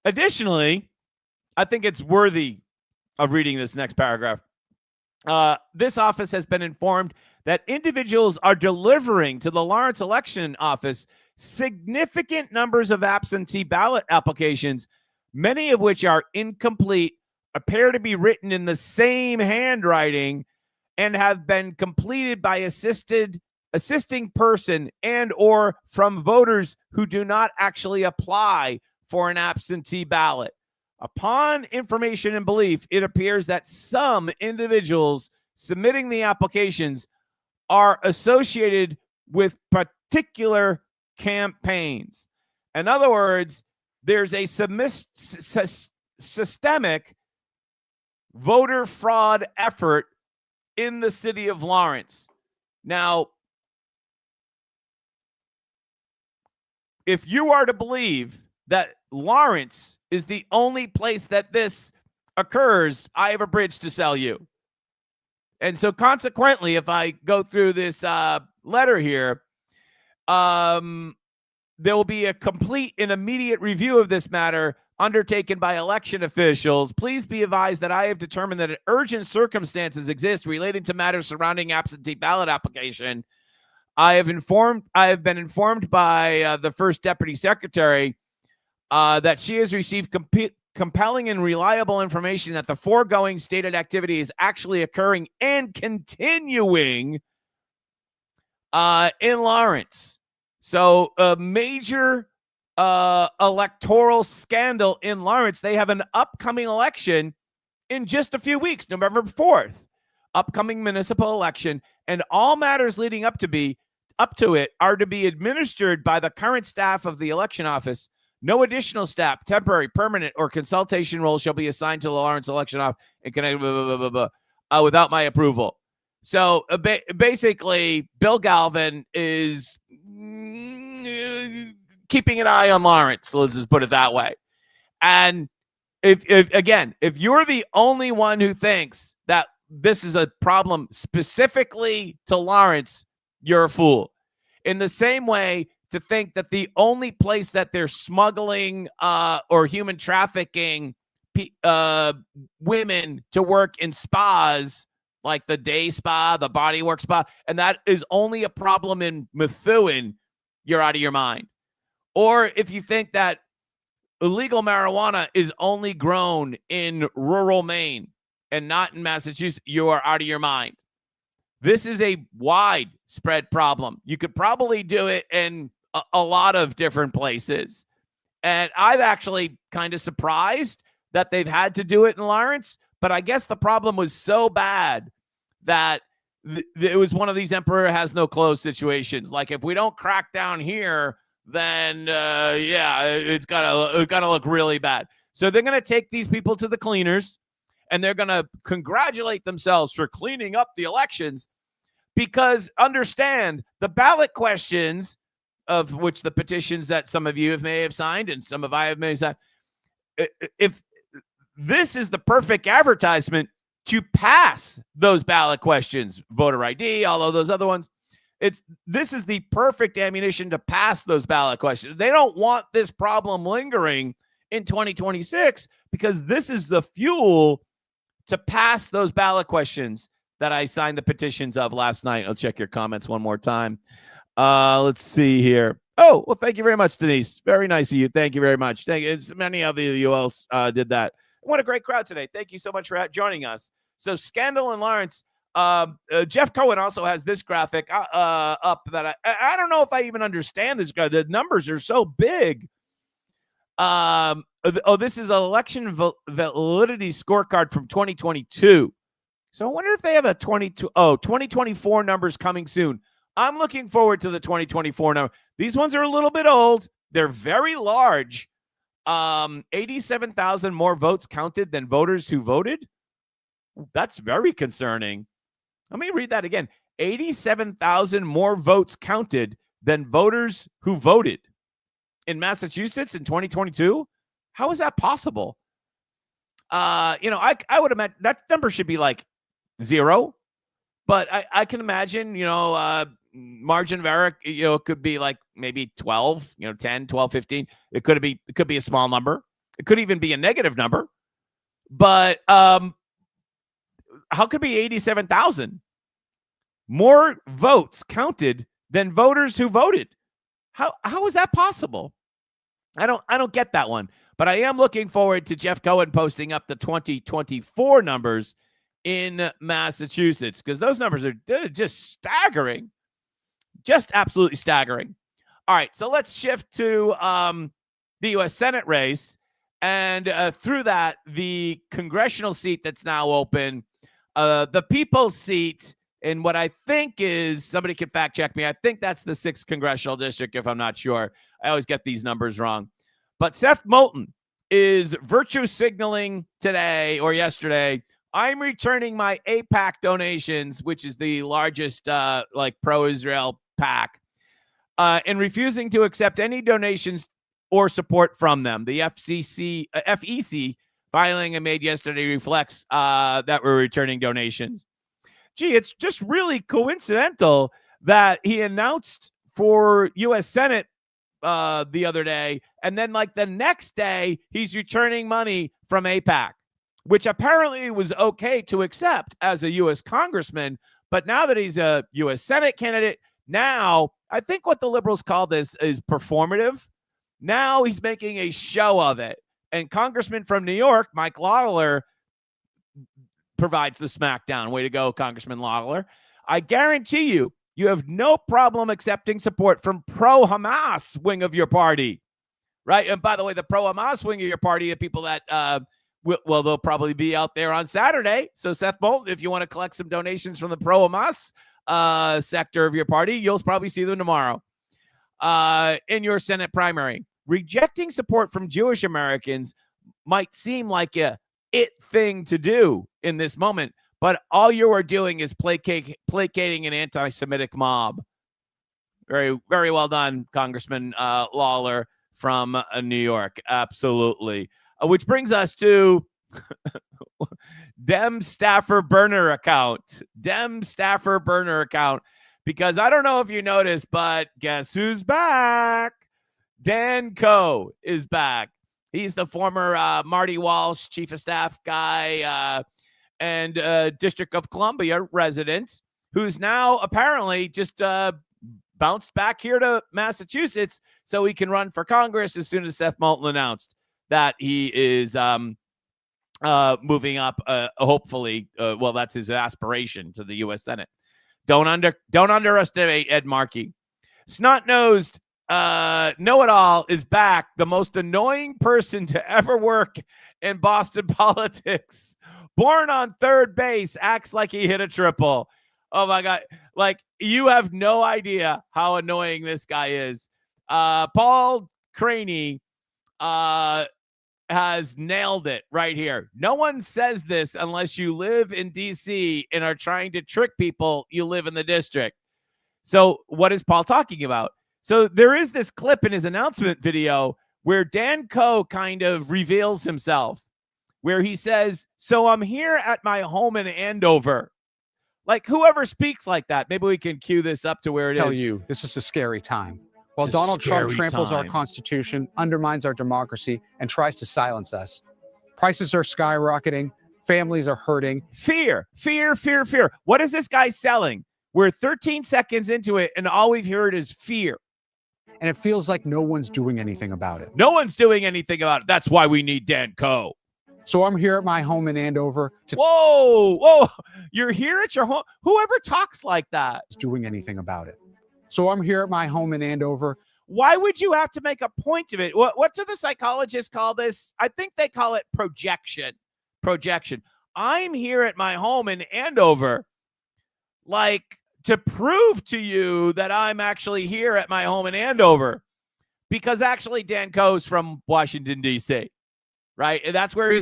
Additionally, I think it's worthy of reading this next paragraph. This office has been informed that individuals are delivering to the Lawrence election office significant numbers of absentee ballot applications, many of which are incomplete, appear to be written in the same handwriting, and have been completed by assisting person and or from voters who do not actually apply for an absentee ballot. Upon information and belief, it appears that some individuals submitting the applications are associated with particular campaigns. In other words, there's a systemic voter fraud effort in the city of Lawrence. Now, if you are to believe that Lawrence is the only place that this occurs, I have a bridge to sell you. And so consequently, if I go through this letter here, there will be a complete and immediate review of this matter undertaken by election officials. Please be advised that I have determined that urgent circumstances exist relating to matters surrounding absentee ballot application. I have been informed by the first deputy secretary that she has received compelling and reliable information that the foregoing stated activity is actually occurring and continuing in Lawrence. So a major electoral scandal in Lawrence. They have an upcoming election in just a few weeks, November 4th, upcoming municipal election, and all matters leading up to it are to be administered by the current staff of the election office. No additional staff, temporary, permanent, or consultation roles shall be assigned to the Lawrence election office and connected without my approval. So basically, Bill Galvin is keeping an eye on Lawrence. Let's just put it that way. And if you're the only one who thinks that this is a problem specifically to Lawrence, you're a fool. In the same way, to think that the only place that they're smuggling or human trafficking women to work in spas, like the day spa, the bodywork spa, and that is only a problem in Methuen, you're out of your mind. Or if you think that illegal marijuana is only grown in rural Maine and not in Massachusetts, you are out of your mind. This is a widespread problem. You could probably do it in a lot of different places. And I'm actually kind of surprised that they've had to do it in Lawrence, but I guess the problem was so bad that it was one of these emperor has no clothes situations. Like, if we don't crack down here, then it's gotta look really bad. So they're gonna take these people to the cleaners, and they're gonna congratulate themselves for cleaning up the elections, because understand the ballot questions, of which the petitions that some of you may have signed and some of I have may have signed, if this is the perfect advertisement to pass those ballot questions, voter ID, all of those other ones, this is the perfect ammunition to pass those ballot questions. They don't want this problem lingering in 2026, because this is the fuel to pass those ballot questions that I signed the petitions of last night. I'll check your comments one more time. Let's see here. Oh, well, thank you very much, Denise. Very nice of you. Thank you very much. Thank you. Many of you else did that. What a great crowd today. Thank you so much for joining us. So, scandal in Lawrence. Jeff Cohen also has this graphic up that I don't know if I even understand this guy. The numbers are so big. This is an election validity scorecard from 2022. So I wonder if they have a 2024 numbers coming soon. I'm looking forward to the 2024 number. These ones are a little bit old. They're very large. 87,000 more votes counted than voters who voted. That's very concerning. Let me read that again. 87,000 more votes counted than voters who voted in Massachusetts in 2022. How is that possible? I would imagine that number should be like 0, but I can imagine, margin of error, could be like maybe 12, 10, 12, 15. It could be a small number. It could even be a negative number. But how could it be 87,000 more votes counted than voters who voted? How is that possible? I don't get that one. But I am looking forward to Jeff Cohen posting up the 2024 numbers in Massachusetts, because those numbers are just staggering. Just absolutely staggering. All right, so let's shift to the U.S. Senate race. And through that, the congressional seat that's now open, the people's seat, in what I think is, somebody can fact check me, I think that's the 6th congressional district, if I'm not sure. I always get these numbers wrong. But Seth Moulton is virtue signaling today or yesterday. I'm returning my APAC donations, which is the largest pro-Israel PAC, and refusing to accept any donations or support from them. The FEC filing I made yesterday reflects that we're returning donations. Gee, it's just really coincidental that he announced for U.S. Senate the other day, and then like the next day, he's returning money from APAC, which apparently was okay to accept as a U.S. congressman. But now that he's a U.S. Senate candidate, now I think what the liberals call this is performative. Now he's making a show of it. And Congressman from New York, Mike Lawler, provides the smackdown. Way to go, Congressman Lawler. I guarantee you, you have no problem accepting support from pro-Hamas wing of your party, right? And by the way, the pro-Hamas wing of your party are people that, they'll probably be out there on Saturday. So Seth Moulton, if you want to collect some donations from the pro-Hamas sector of your party, you'll probably see them tomorrow in your Senate primary. Rejecting support from Jewish Americans might seem like a thing to do in this moment, but all you are doing is placating an anti-Semitic mob. Very, very well done, Congressman Lawler from New York. Absolutely. Which brings us to Dem Staffer burner account. Dem Staffer burner account. Because I don't know if you noticed, but guess who's back? Dan Coe is back. He's the former Marty Walsh chief of staff guy and District of Columbia resident who's now apparently just bounced back here to Massachusetts so he can run for Congress as soon as Seth Moulton announced that he is moving up, hopefully. Well, that's his aspiration to the U.S. Senate. Don't underestimate Ed Markey. Snot-nosed know-it-all is back. The most annoying person to ever work in Boston politics. Born on third base, acts like he hit a triple. Oh my God. Like, you have no idea how annoying this guy is. Paul Craney has nailed it right here. No one says this unless you live in DC and are trying to trick people you live in the district. So what is Paul talking about? So there is this clip in his announcement video where Dan Coe kind of reveals himself, where he says, so I'm here at my home in Andover. Like, whoever speaks like that, maybe we can cue this up to where it is. Tell you, this is a scary time. While Donald Trump tramples our Constitution, undermines our democracy, and tries to silence us. Prices are skyrocketing. Families are hurting. Fear, fear, fear, fear. What is this guy selling? We're 13 seconds into it, and all we've heard is fear. And it feels like no one's doing anything about it. No one's doing anything about it. That's why we need Dan Coe. So I'm here at my home in Andover. Whoa. You're here at your home? Whoever talks like that is doing anything about it. So I'm here at my home in Andover. Why would you have to make a point of it? What do the psychologists call this? I think they call it projection. Projection. I'm here at my home in Andover, like, to prove to you that I'm actually here at my home in Andover, because actually Dan Coe's from Washington, D.C., right? And that's where he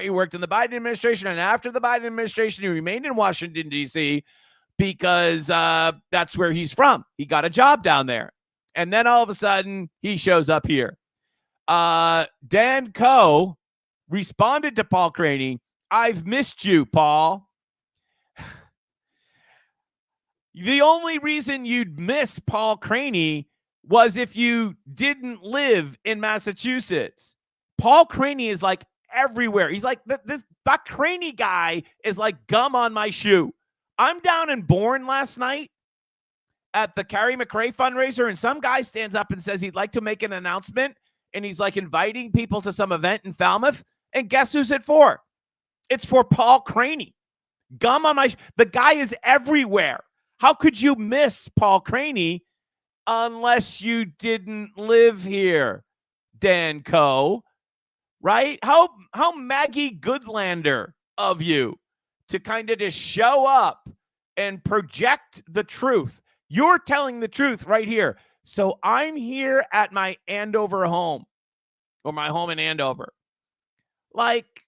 worked in the Biden administration. And after the Biden administration, he remained in Washington, D.C., because that's where he's from. He got a job down there. And then all of a sudden, he shows up here. Dan Coe responded to Paul Craney, I've missed you, Paul. The only reason you'd miss Paul Craney was if you didn't live in Massachusetts. Paul Craney is like everywhere. He's like, this Buck Craney guy is like gum on my shoe. I'm down in Bourne last night at the Carrie McRae fundraiser, and some guy stands up and says he'd like to make an announcement, and he's like inviting people to some event in Falmouth. And guess who's it for? It's for Paul Craney. Gum on my the guy is everywhere. How could you miss Paul Craney unless you didn't live here, Dan Coe? Right? How Maggie Goodlander of you to kind of just show up and project the truth. You're telling the truth right here. So I'm here at my Andover home. or my home in Andover. Like,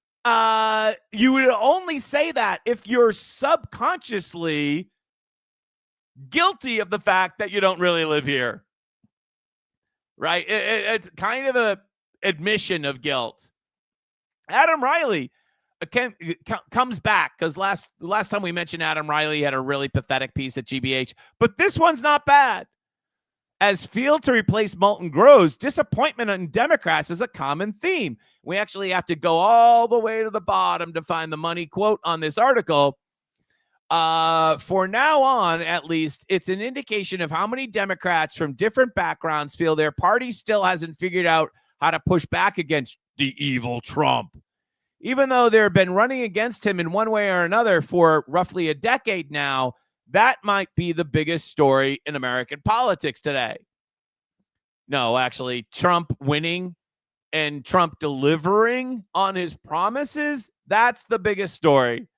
you would only say that if you're subconsciously guilty of the fact that you don't really live here. Right? It's kind of a admission of guilt. Adam Riley comes back because last time we mentioned Adam Riley, he had a really pathetic piece at GBH, but this one's not bad. As field to replace Moulton grows, disappointment in Democrats is a common theme. We actually have to go all the way to the bottom to find the money quote on this article. For now on, at least, it's an indication of how many Democrats from different backgrounds feel their party still hasn't figured out how to push back against the evil Trump. Even though they've been running against him in one way or another for roughly a decade now, that might be the biggest story in American politics today. No, actually, Trump winning and Trump delivering on his promises, that's the biggest story.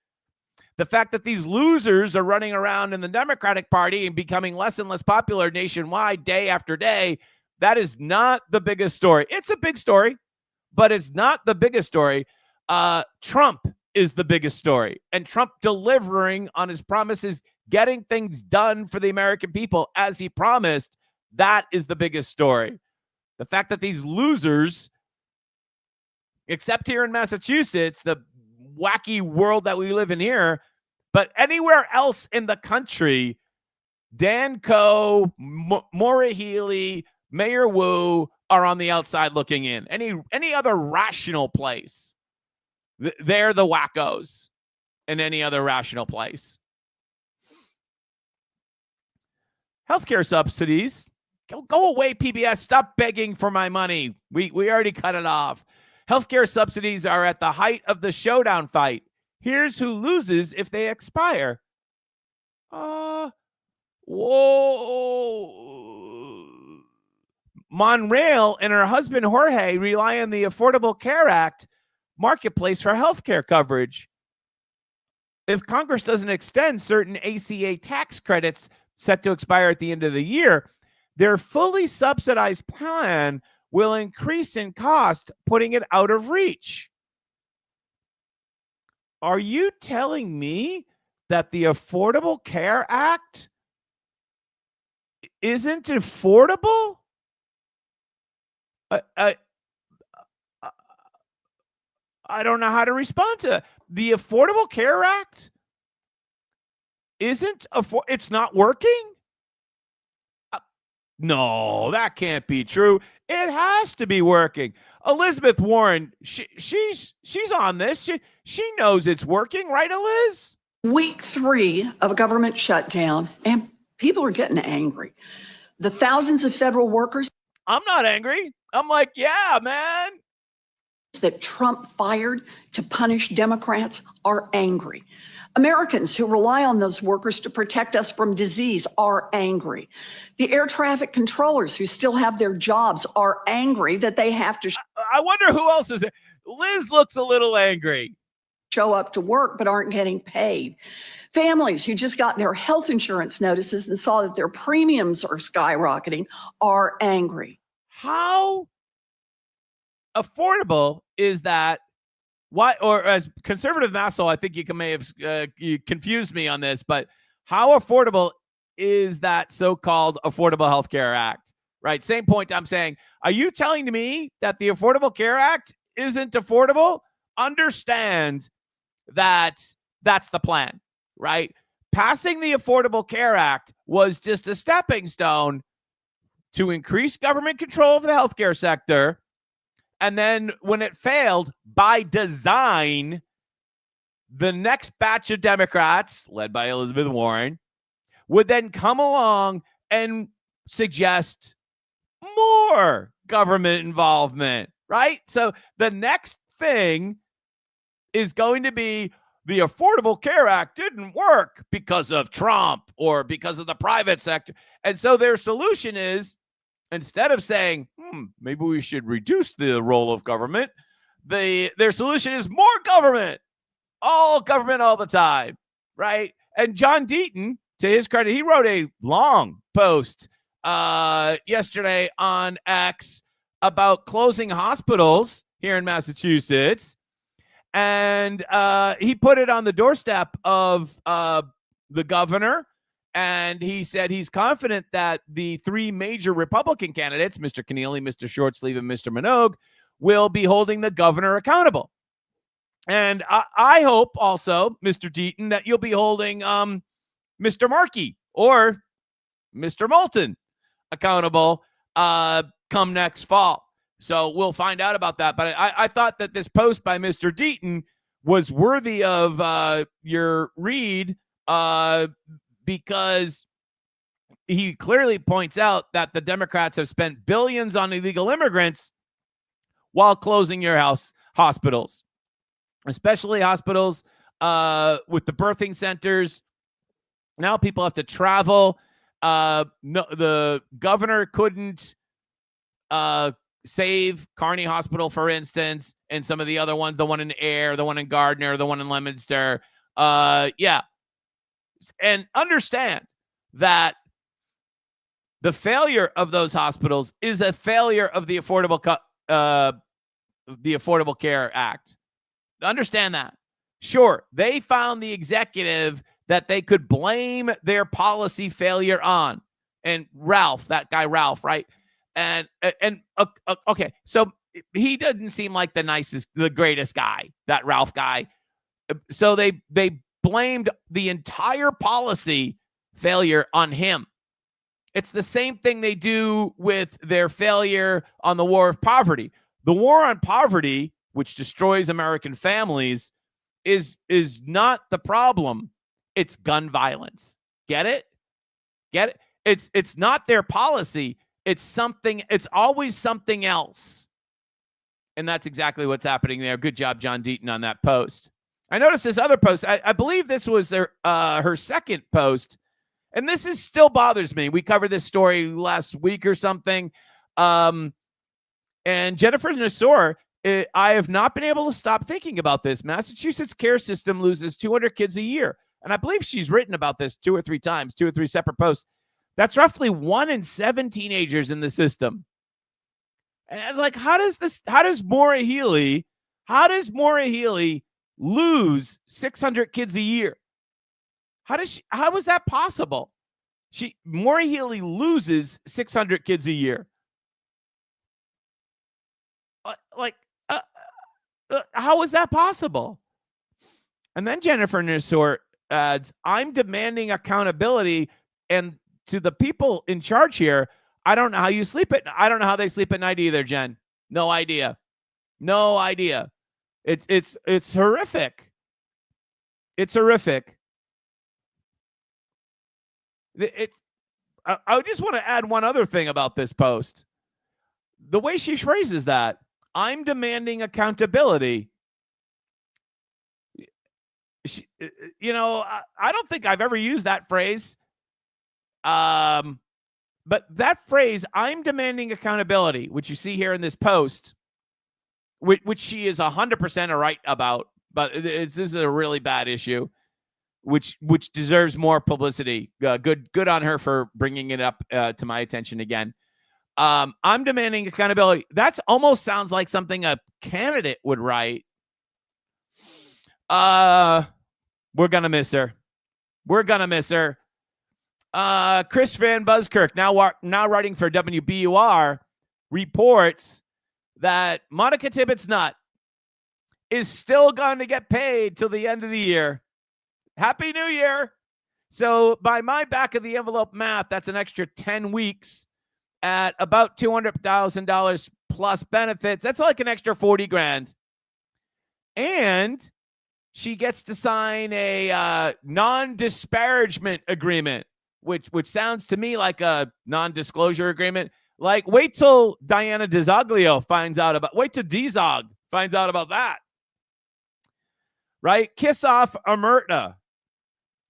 The fact that these losers are running around in the Democratic Party and becoming less and less popular nationwide day after day, that is not the biggest story. It's a big story, but it's not the biggest story. Trump is the biggest story, and Trump delivering on his promises, getting things done for the American people as he promised, that is the biggest story. The fact that these losers, except here in Massachusetts, the wacky world that we live in here, but anywhere else in the country, Dan Coe, Maura Healey, Mayor Wu are on the outside looking in. Any other rational place, they're the wackos in any other rational place. Healthcare subsidies. Go away, PBS. Stop begging for my money. We already cut it off. Healthcare subsidies are at the height of the showdown fight. Here's who loses if they expire. Whoa. Monreal and her husband Jorge rely on the Affordable Care Act marketplace for healthcare coverage. If Congress doesn't extend certain ACA tax credits set to expire at the end of the year, their fully subsidized plan will increase in cost, putting it out of reach. Are you telling me that the Affordable Care Act isn't affordable? I don't know how to respond to that. The Affordable Care Act it's not working? No, that can't be true. It has to be working. Elizabeth Warren, she's on this. She knows it's working, right, Eliz? Week 3 of a government shutdown, and people are getting angry. The thousands of federal workers. I'm not angry. I'm like, yeah, man. That Trump fired to punish Democrats are angry. Americans who rely on those workers to protect us from disease are angry. The air traffic controllers who still have their jobs are angry that they have to. I wonder who else is it. Liz looks a little angry. Show up to work but aren't getting paid. Families who just got their health insurance notices and saw that their premiums are skyrocketing are angry. How affordable is that? Why, or as conservative Massel, I think you may have you confused me on this, but how affordable is that so-called Affordable Health Care Act? Right? Same point I'm saying. Are you telling me that the Affordable Care Act isn't affordable? Understand that that's the plan, right? Passing the Affordable Care Act was just a stepping stone to increase government control of the healthcare sector. And then when it failed, by design, the next batch of Democrats, led by Elizabeth Warren, would then come along and suggest more government involvement, right? So the next thing is going to be the Affordable Care Act didn't work because of Trump or because of the private sector. And so their solution is, instead of saying, maybe we should reduce the role of government, their solution is more government all the time, right? And John Deaton, to his credit, he wrote a long post yesterday on X about closing hospitals here in Massachusetts. And he put it on the doorstep of the governor. And he said he's confident that the three major Republican candidates, Mr. Keneally, Mr. Shortsleeve, and Mr. Minogue, will be holding the governor accountable. And I hope also, Mr. Deaton, that you'll be holding Mr. Markey or Mr. Moulton accountable come next fall. So we'll find out about that. But I thought that this post by Mr. Deaton was worthy of your read because he clearly points out that the Democrats have spent billions on illegal immigrants while closing your hospitals, especially hospitals with the birthing centers. Now people have to travel. No, the governor couldn't save Kearney Hospital, for instance, and some of the other ones, the one in Ayr, the one in Gardner, the one in Leominster. Yeah. And understand that the failure of those hospitals is a failure of the Affordable Care Act. Understand that. Sure, they found the executive that they could blame their policy failure on. And Ralph, that guy Ralph, right? And okay, so he doesn't seem like the greatest guy, that Ralph guy. So they blamed the entire policy failure on him. It's the same thing they do with their failure on the war of poverty. The war on poverty, which destroys American families, is not the problem. It's gun violence. Get it? Get it? It's not their policy. It's always something else. And that's exactly what's happening there. Good job, John Deaton, on that post. I noticed this other post. I believe this was her second post. And this still bothers me. We covered this story last week or something. And Jennifer Nassour, I have not been able to stop thinking about this. Massachusetts care system loses 200 kids a year. And I believe she's written about this 2 or 3 times, 2 or 3 separate posts. That's roughly 1 in 7 teenagers in the system. And like, how does Maura Healey lose 600 kids a year? How is that possible? Maura Healey loses 600 kids a year. How is that possible? And then Jennifer Nassour adds, I'm demanding accountability, and to the people in charge here, I don't know how you sleep I don't know how they sleep at night either, Jen. No idea. It's horrific. It's horrific. I just want to add one other thing about this post. The way she phrases that, I'm demanding accountability. I don't think I've ever used that phrase. But that phrase, I'm demanding accountability, which you see here in this post, which she is 100% right about, but this is a really bad issue, which deserves more publicity. Good on her for bringing it up to my attention again. I'm demanding accountability. That almost sounds like something a candidate would write. We're gonna miss her. Chris Van Buskirk, now writing for WBUR, reports that Monica Tippett's Nutt is still going to get paid till the end of the year. Happy New Year. So by my back of the envelope math, that's an extra 10 weeks at about $200,000 plus benefits. That's like an extra 40 grand. And she gets to sign a non-disparagement agreement, which sounds to me like a non-disclosure agreement. Like, wait till Diana DiZoglio wait till DZOG finds out about that. Right? Kiss off Omerta.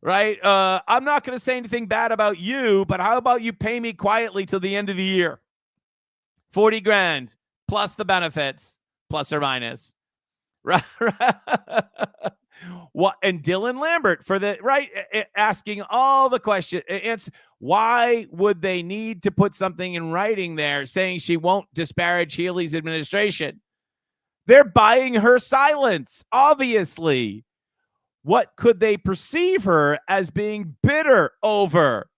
Right? I'm not going to say anything bad about you, but how about you pay me quietly till the end of the year? 40 grand plus the benefits, plus or minus. Right? What and Dylan Lambert for the right asking all the questions. It's why would they need to put something in writing there saying she won't disparage Healey's administration? They're buying her silence, obviously. What could they perceive her as being bitter over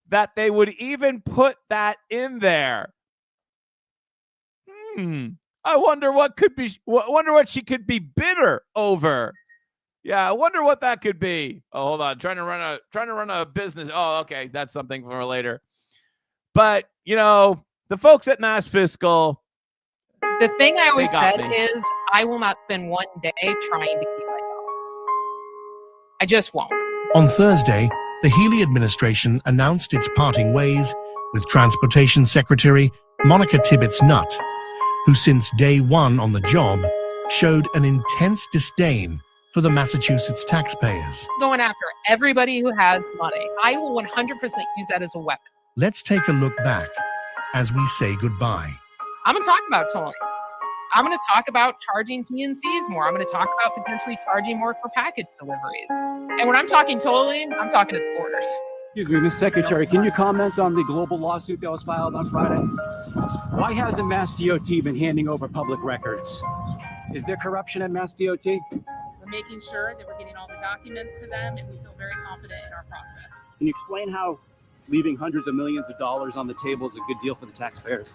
that they would even put that in there? I wonder what could be. Wonder what she could be bitter over. Yeah, I wonder what that could be. Oh, hold on. Trying to run a business. Oh, okay. That's something for later. But, you know, the folks at Mass Fiscal. The thing I always said me. is I will not spend one day trying to keep my job. I just won't. On Thursday, the Healey administration announced its parting ways with Transportation Secretary Monica Tibbetts-Nutt, who since day one on the job showed an intense disdain for the Massachusetts taxpayers. Going after everybody who has money. I will 100% use that as a weapon. Let's take a look back as we say goodbye. I'm going to talk about tolling. I'm going to talk about charging TNCs more. I'm going to talk about potentially charging more for package deliveries. And when I'm talking tolling, I'm talking at the borders. Excuse me, Ms. Secretary, can you comment on the global lawsuit that was filed on Friday? Why hasn't Mass DOT been handing over public records? Is there corruption at Mass DOT? We're making sure that we're getting all the documents to them, and we feel very confident in our process. Can you explain how leaving hundreds of millions of dollars on the table is a good deal for the taxpayers?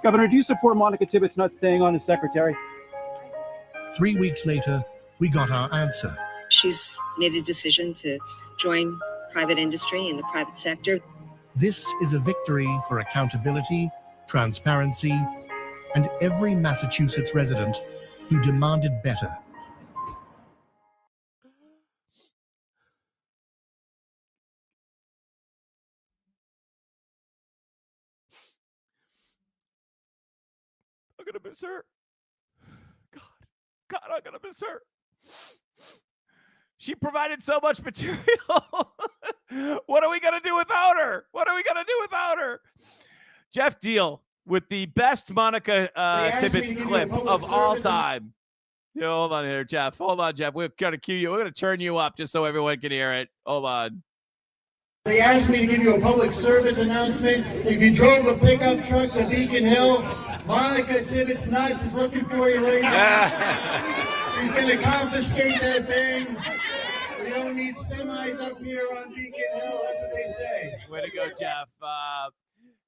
Governor, do you support Monica Tibbetts-Nutt staying on as secretary? 3 weeks later, we got our answer. She's made a decision to join private industry in the private sector. This is a victory for accountability, transparency, and every Massachusetts resident who demanded better. I'm going to miss her. God, I'm going to miss her. She provided so much material. What are we going to do without her? What are we going to do without her? Jeff Deal with the best Monica Tibbetts clip of all time. Yeah, hold on here, Jeff. Hold on, Jeff. We're going to cue you. We're going to turn you up just so everyone can hear it. Hold on. They asked me to give you a public service announcement. If you drove a pickup truck to Beacon Hill, Monica Tibbetts-Nutt is looking for you right now. She's going to confiscate that thing. We don't need semis up here on Beacon Hill. That's what they say. Way to go, Jeff.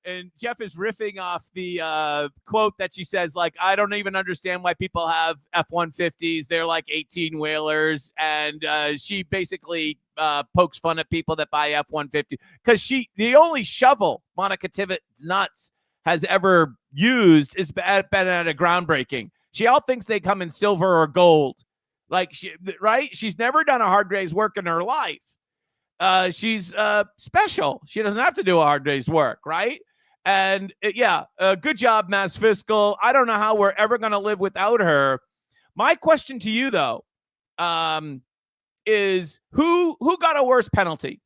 And Jeff is riffing off the quote that she says, like, I don't even understand why people have F-150s. They're like 18-wheelers. And she basically pokes fun at people that buy F-150 because the only shovel Monica Tibbetts-Nutt has ever used is been at a groundbreaking. She all thinks they come in silver or gold. Like, right? She's never done a hard day's work in her life. She's special. She doesn't have to do a hard day's work, right? And good job, Mass Fiscal. I don't know how we're ever going to live without her. My question to you, though, is who got a worse penalty?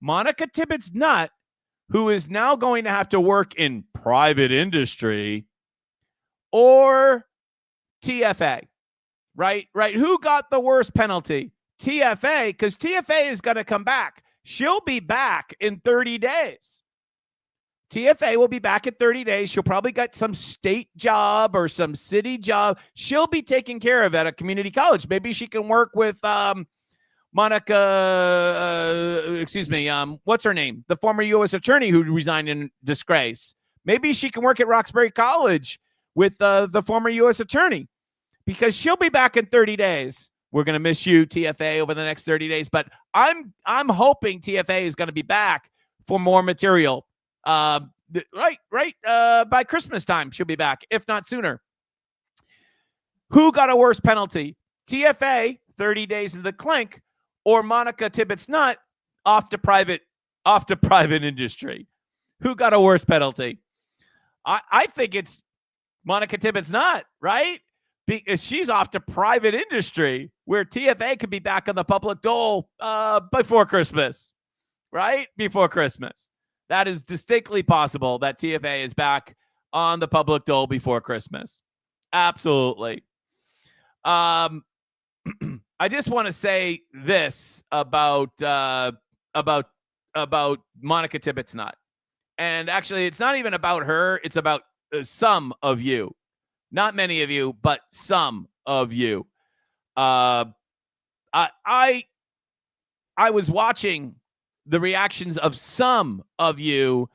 Monica Tibbetts-Nutt, who is now going to have to work in private industry, or TFA, right? Who got the worst penalty? TFA, because TFA is going to come back. She'll be back in 30 days. TFA will be back in 30 days. She'll probably get some state job or some city job. She'll be taken care of at a community college. Maybe she can work with Monica, what's her name? The former U.S. attorney who resigned in disgrace. Maybe she can work at Roxbury College with the former U.S. attorney, because she'll be back in 30 days. We're going to miss you, TFA, over the next 30 days. But I'm hoping TFA is going to be back for more material. By Christmas time, she'll be back, if not sooner. Who got a worse penalty? TFA, 30 days in the clink, or Monica Tibbetts-Nutt off to private industry? Who got a worse penalty? I think it's Monica Tibbetts-Nutt, right? Because she's off to private industry, where TFA could be back on the public dole before Christmas, right? Before Christmas. That is distinctly possible that TFA is back on the public dole before Christmas. Absolutely. I just want to say this about Monica Tibbetts Nutt. And actually, it's not even about her. It's about some of you. Not many of you, but some of you. I was watching the reactions of some of you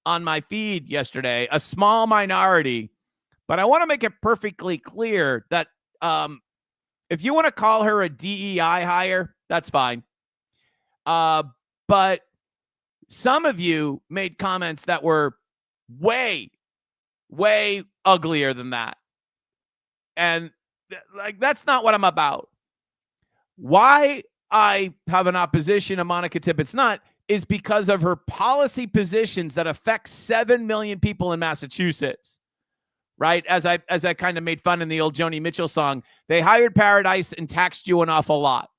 on my feed yesterday, a small minority. But I want to make it perfectly clear that if you want to call her a DEI hire, that's fine. But some of you made comments that were way, way uglier than that. And that's not what I'm about. Why I have an opposition to Monica Tibbetts Nutt is because of her policy positions that affect 7 million people in Massachusetts. Right? As I kind of made fun in the old Joni Mitchell song, they hired Paradise and taxed you an awful lot.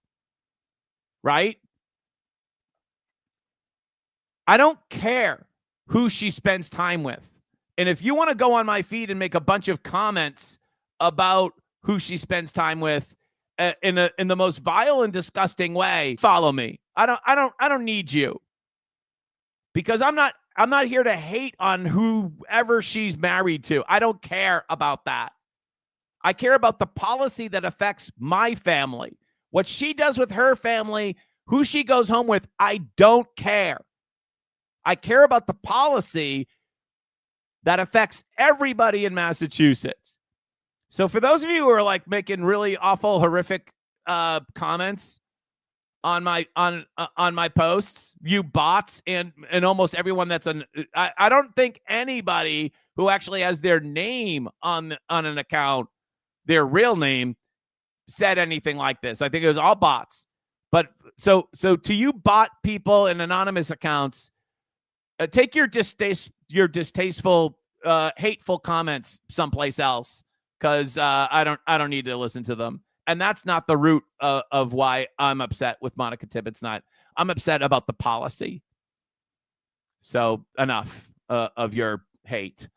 Right? I don't care who she spends time with. And if you want to go on my feed and make a bunch of comments about who she spends time with in the most vile and disgusting way, follow me. I don't need you. Because I'm not here to hate on whoever she's married to. I don't care about that. I care about the policy that affects my family. What she does with her family, who she goes home with, I don't care. I care about the policy that affects everybody in Massachusetts. So for those of you who are like making really awful, horrific comments on my posts, you bots and almost everyone that's I don't think anybody who actually has their name on an account, their real name, said anything like this. I think it was all bots. But so to you bot people and anonymous accounts, take your distasteful, hateful comments someplace else, because I don't need to listen to them. And that's not the root of why I'm upset with Monica Tibbetts Nutt. I'm upset about the policy. So enough of your hate.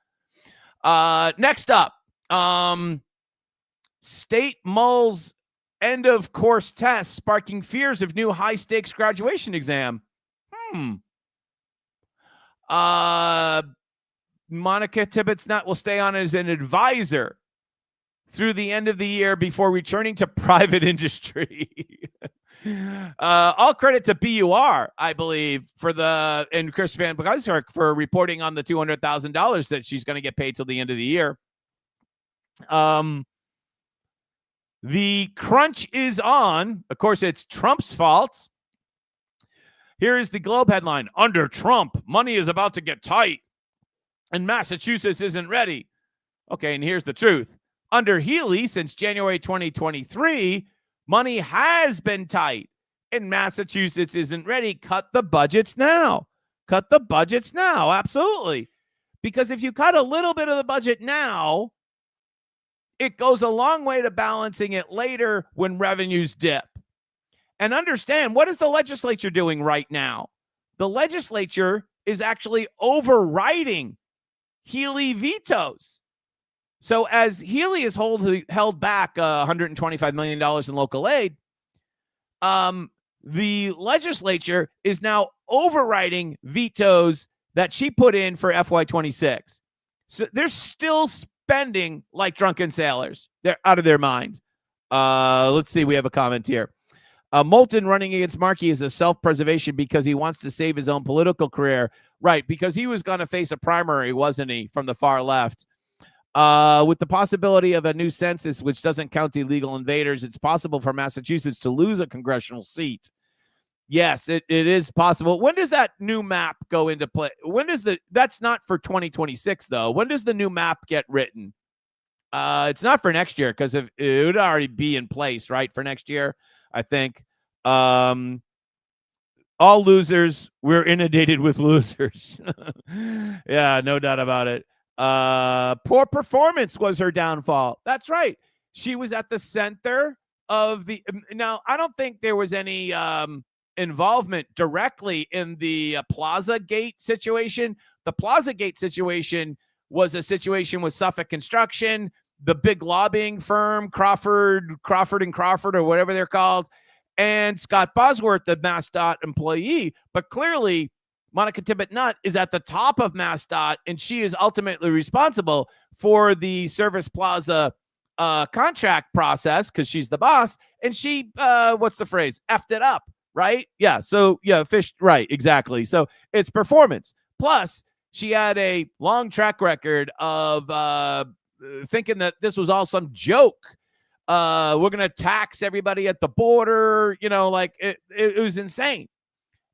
Next up, state mulls end of course test sparking fears of new high stakes graduation exam. Monica Tibbetts Nutt will stay on as an advisor through the end of the year before returning to private industry. All credit to BUR, I believe, and Chris Van Buysark for reporting on the $200,000 that she's going to get paid till the end of the year. The crunch is on. Of course, it's Trump's fault. Here is the Globe headline. Under Trump, money is about to get tight, and Massachusetts isn't ready. Okay, and here's the truth. Under Healy, since January 2023, money has been tight, and Massachusetts isn't ready. Cut the budgets now. Cut the budgets now. Absolutely. Because if you cut a little bit of the budget now, it goes a long way to balancing it later when revenues dip. And understand, what is the legislature doing right now? The legislature is actually overriding Healy vetoes. So as Healy is held back $125 million in local aid, the legislature is now overriding vetoes that she put in for FY26. So they're still spending like drunken sailors. They're out of their mind. Let's see. We have a comment here. Moulton running against Markey is a self-preservation because he wants to save his own political career. Right, because he was going to face a primary, wasn't he, from the far left. With the possibility of a new census, which doesn't count illegal invaders, it's possible for Massachusetts to lose a congressional seat. Yes, it is possible. When does that new map go into play? That's not for 2026, though. When does the new map get written? It's not for next year, because it would already be in place, right, for next year, I think. All losers, we're inundated with losers. Yeah, no doubt about it. Poor performance was her downfall. That's right. She was at the center of the... Now, I don't think there was any involvement directly in the Plaza Gate situation. The Plaza Gate situation was a situation with Suffolk Construction the big lobbying firm, Crawford and Crawford, or whatever they're called, and Scott Bosworth, the MassDOT employee. But clearly, Monica Tibbet Nutt is at the top of MassDOT, and she is ultimately responsible for the Service Plaza contract process because she's the boss, and she, what's the phrase? Effed it up, right? Yeah. So yeah, right, exactly. So it's performance. Plus, she had a long track record of thinking that this was all some joke. We're gonna tax everybody at the border. Like it was insane.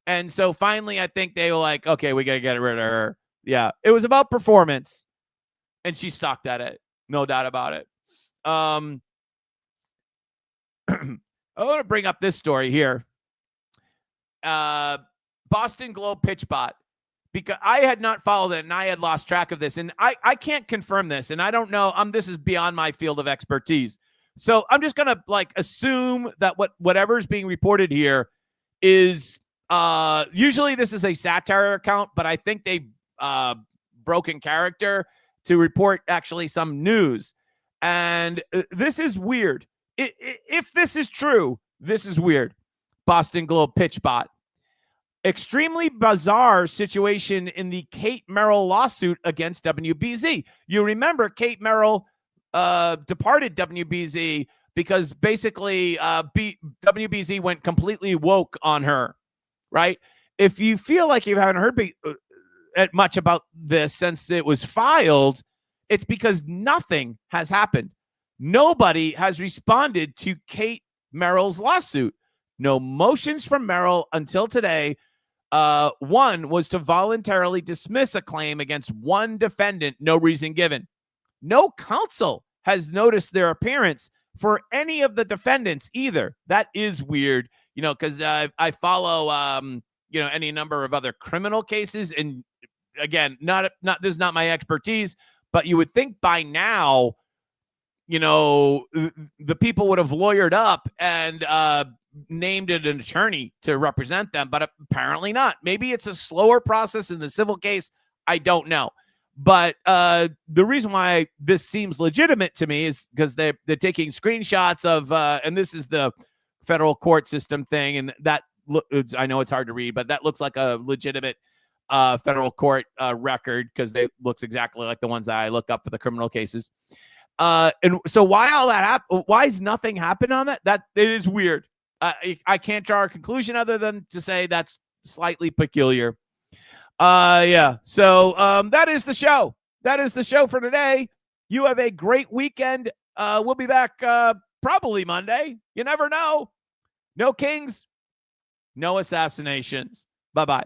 And so finally, I think they were like, okay, we got to get rid of her. Yeah, it was about performance. And she stuck at it. No doubt about it. I want to bring up this story here. Boston Globe pitch bot. Because I had not followed it and I had lost track of this. And I can't confirm this. And I don't know. This is beyond my field of expertise. So I'm just going to assume that whatever's being reported here is usually this is a satire account, but I think they broke in character to report actually some news. And this is weird. If this is true, this is weird. Boston Globe pitch bot. Extremely bizarre situation in the Kate Merrill lawsuit against WBZ. You remember Kate Merrill departed WBZ because basically WBZ went completely woke on her, right? If you feel like you haven't heard much about this since it was filed, it's because nothing has happened. Nobody has responded to Kate Merrill's lawsuit. No motions from Merrill until today. One was to voluntarily dismiss a claim against one defendant, no reason given. No counsel has noticed their appearance for any of the defendants either. That is weird, because I follow, any number of other criminal cases. And again, not this is not my expertise, but you would think by now, the people would have lawyered up and named an attorney to represent them, but apparently not. Maybe it's a slower process in the civil case. I don't know. But the reason why this seems legitimate to me is because they're taking screenshots of, and this is the federal court system thing, and that I know it's hard to read, but that looks like a legitimate federal court record because they looks exactly like the ones that I look up for the criminal cases. And so why all that happened? Why is nothing happened on that? That it is weird. I can't draw a conclusion other than to say that's slightly peculiar. Yeah. So that is the show. That is the show for today. You have a great weekend. We'll be back probably Monday. You never know. No kings, no assassinations. Bye-bye.